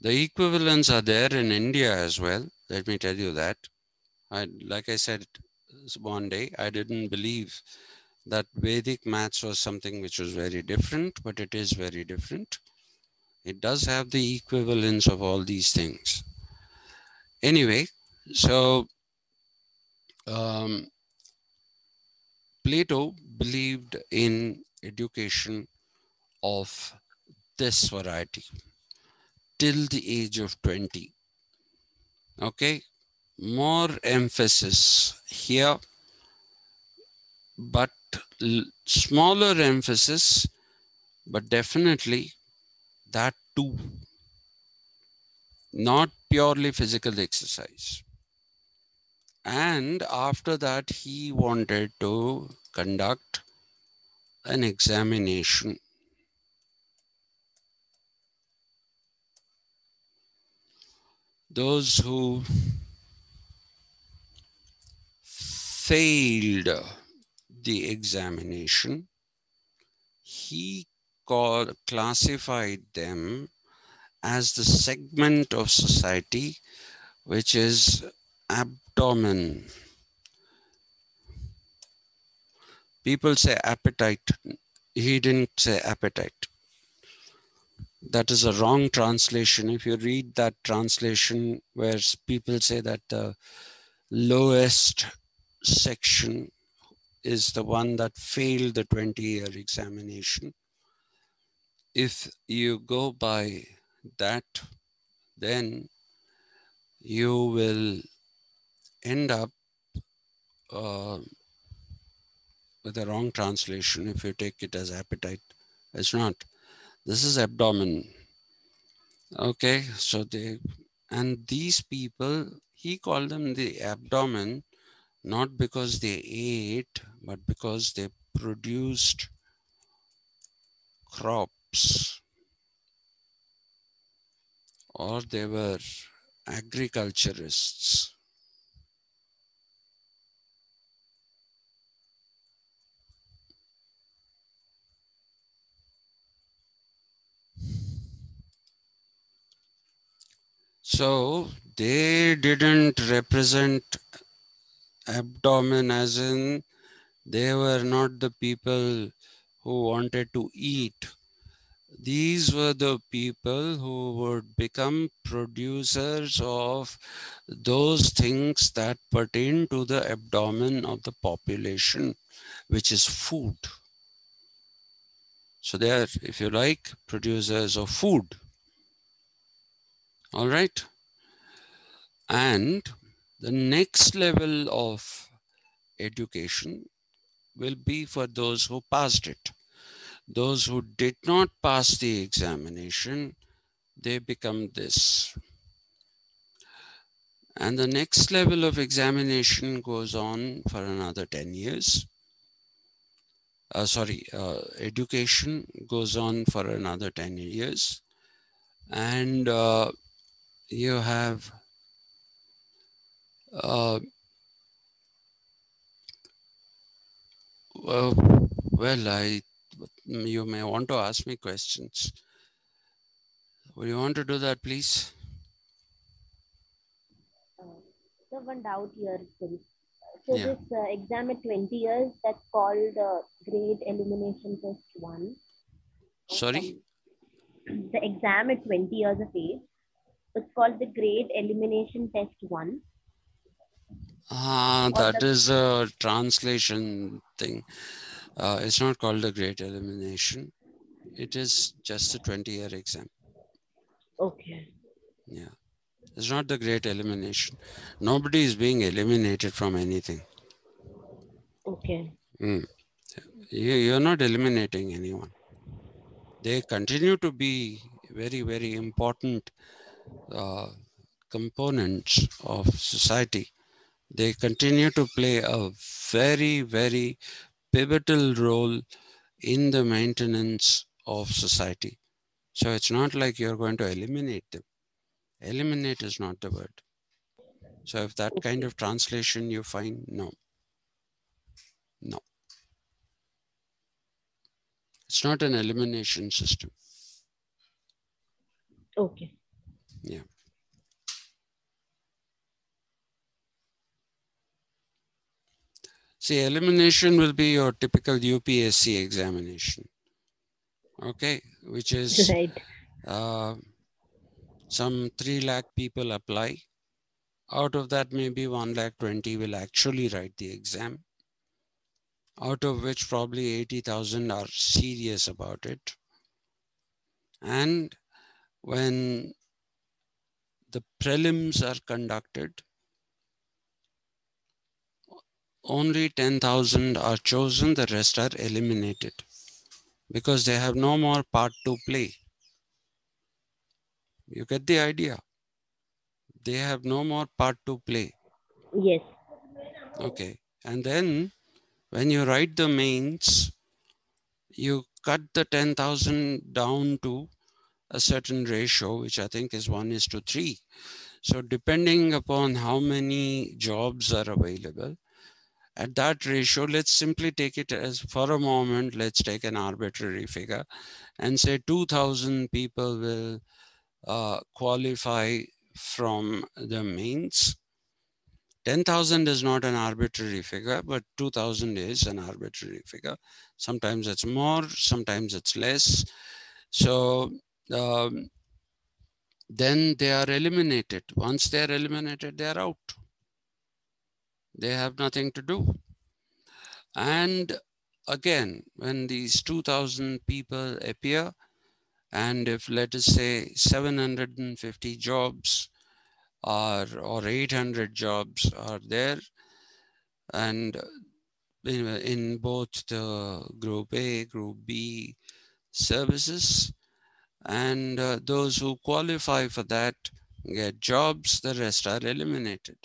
The equivalents are there in India as well. Let me tell you that. Like I said one day, I didn't believe that Vedic maths was something which was very different, but it is very different. It does have the equivalence of all these things. Anyway, so Plato believed in education of this variety till the age of 20. Okay, more emphasis here, but smaller emphasis, but definitely that too, not purely physical exercise. And after that, he wanted to conduct an examination. Those who failed the examination, he classified them as the segment of society which is abdomen. People say appetite. He didn't say appetite. That is a wrong translation. If you read that translation where people say that the lowest section is the one that failed the 20-year examination, if you go by that, then you will end up with a wrong translation if you take it as appetite. It's not. This is abdomen. Okay, so these people, he called them the abdomen, not because they ate, but because they produced crops, or they were agriculturists. So they didn't represent abdomen as in they were not the people who wanted to eat. These were the people who would become producers of those things that pertain to the abdomen of the population, which is food. So they are, if you like, producers of food. All right. And the next level of education will be for those who passed it. Those who did not pass the examination, they become this. And the next level of examination goes on for another 10 years. education goes on for another 10 years. And you have you may want to ask me questions. Would you want to do that, please? So one doubt here, still. So Yeah. this exam at 20 years, that's called Grade Elimination Test 1. Sorry? The exam at 20 years of age, it's called the Grade Elimination Test 1. That is a translation thing. It's not called a great elimination. It is just a 20-year exam. Okay. Yeah. It's not the great elimination. Nobody is being eliminated from anything. Okay. You're not eliminating anyone. They continue to be very, very important components of society. They continue to play a very, very pivotal role in the maintenance of society. So it's not like you're going to eliminate them. Eliminate is not the word. So if that kind of translation you find, no. No. It's not an elimination system. Okay. Yeah. See, elimination will be your typical UPSC examination. Okay, which is Right. Some 3 lakh people apply. Out of that, maybe 1,20,000 will actually write the exam, out of which probably 80,000 are serious about it. And when the prelims are conducted, only 10,000 are chosen, the rest are eliminated because they have no more part to play. You get the idea? They have no more part to play. Yes. Okay. And then when you write the mains, you cut the 10,000 down to a certain ratio, which I think is 1:3. So depending upon how many jobs are available, at that ratio, let's simply take it as, for a moment, let's take an arbitrary figure and say 2,000 people will qualify from the mains. 10,000 is not an arbitrary figure, but 2,000 is an arbitrary figure. Sometimes it's more, sometimes it's less. So then they are eliminated. Once they are eliminated, they are out. They have nothing to do. And again, when these 2,000 people appear, and if, let us say, 750 jobs or 800 jobs are there, and in both the Group A, Group B services, and those who qualify for that get jobs, the rest are eliminated.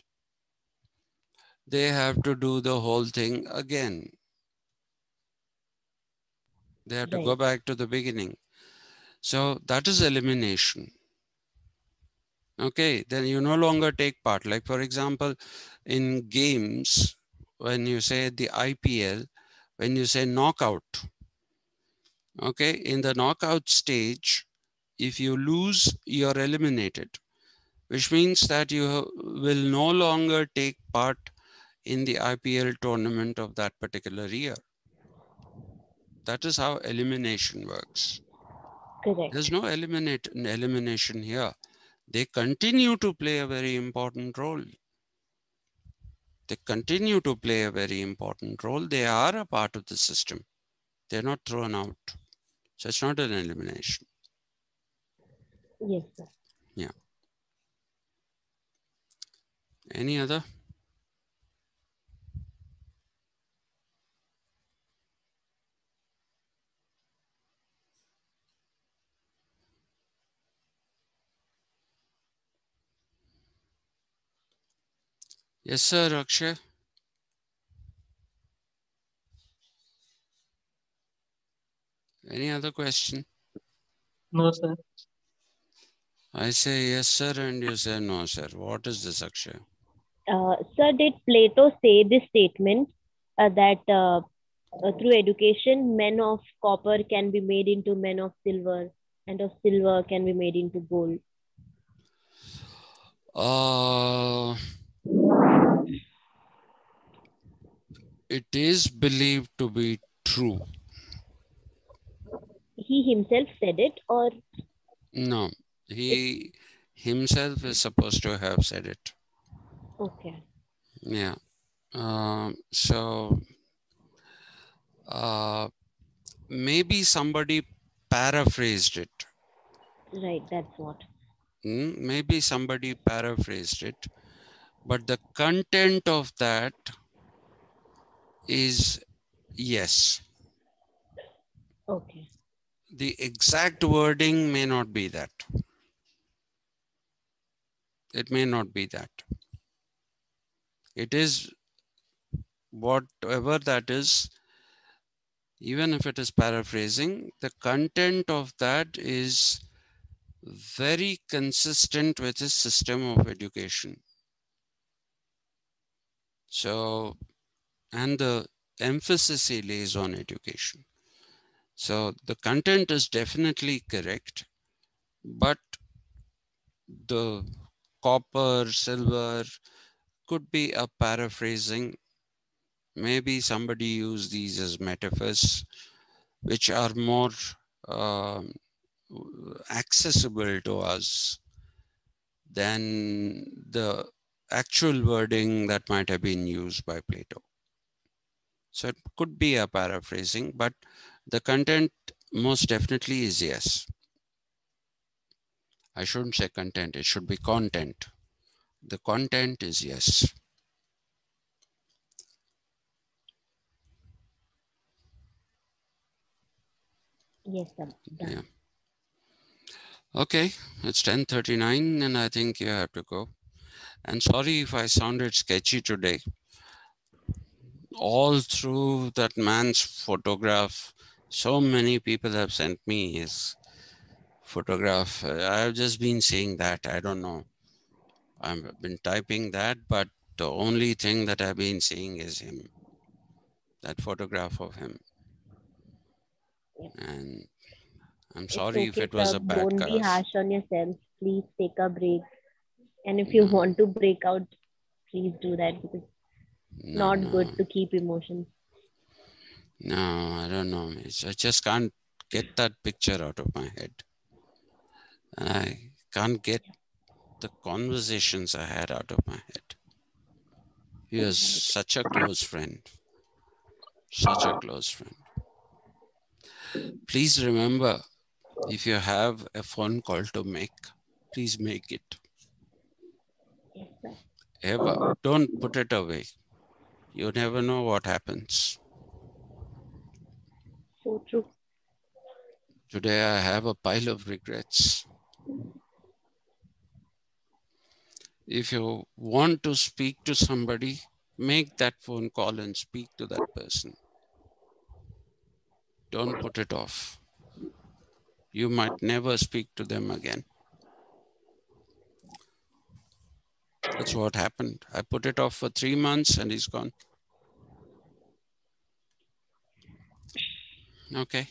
They have to do the whole thing again. They have to go back to the beginning. So that is elimination. Okay, then you no longer take part. Like, for example, in games, when you say the IPL, when you say knockout, okay, in the knockout stage, if you lose, you're eliminated, which means that you will no longer take part in the IPL tournament of that particular year. That is how elimination works. Correct. There's no elimination here. They continue to play a very important role. They continue to play a very important role. They are a part of the system. They're not thrown out. So it's not an elimination. Yes, sir. Yeah. Any other? Yes, sir, Akshay. Any other question? No, sir. I say yes, sir, and you say no, sir. What is this, Akshay? Sir, did Plato say this statement that through education, men of copper can be made into men of silver, and of silver can be made into gold? It is believed to be true. He himself said it, or No, he himself is supposed to have said it. okay? Yeah. Maybe somebody paraphrased it. Right, that's what. Maybe somebody paraphrased it, but the content of that is yes. Okay. The exact wording may not be that. It may not be that. It is whatever that is, even if it is paraphrasing, the content of that is very consistent with his system of education. So, and the emphasis he lays on education. So the content is definitely correct, but the copper, silver could be a paraphrasing. Maybe somebody used these as metaphors, which are more accessible to us than the actual wording that might have been used by Plato. So it could be a paraphrasing, but the content most definitely is yes. I shouldn't say content, it should be content. The content is yes. Yes, sir. Done. Yeah. Okay, it's 10:39 and I think you have to go. And sorry if I sounded sketchy today. All through that man's photograph, so many people have sent me his photograph. I've just been seeing that. I don't know. I've been typing that, but the only thing that I've been seeing is him. That photograph of him. Yep. And I'm It's sorry if okay, it was sir. a bad Don't be cast. harsh on yourself. Please take a break. And if you No, want to break out, please do that, because it's no, not good no. to keep emotions. No, I don't know. I just can't get that picture out of my head. And I can't get the conversations I had out of my head. He was such a close friend. Such a close friend. Please remember, if you have a phone call to make, please make it. Yes, sir. Ever. Don't put it away. You never know what happens. So true. Today I have a pile of regrets. If you want to speak to somebody, make that phone call and speak to that person. Don't put it off. You might never speak to them again. That's what happened. I put it off for 3 months and he's gone. Okay.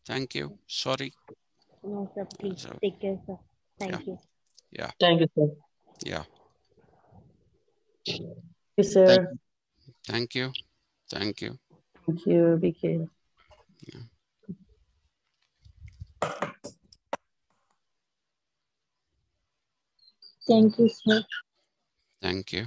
Thank you. Sorry. No, sir. Please So, take care, sir. Thank yeah. you. Yeah. Thank you, sir. Yeah. Thank you, sir. Thank you. Thank you. Thank you, BK. Thank you, sir. Thank you.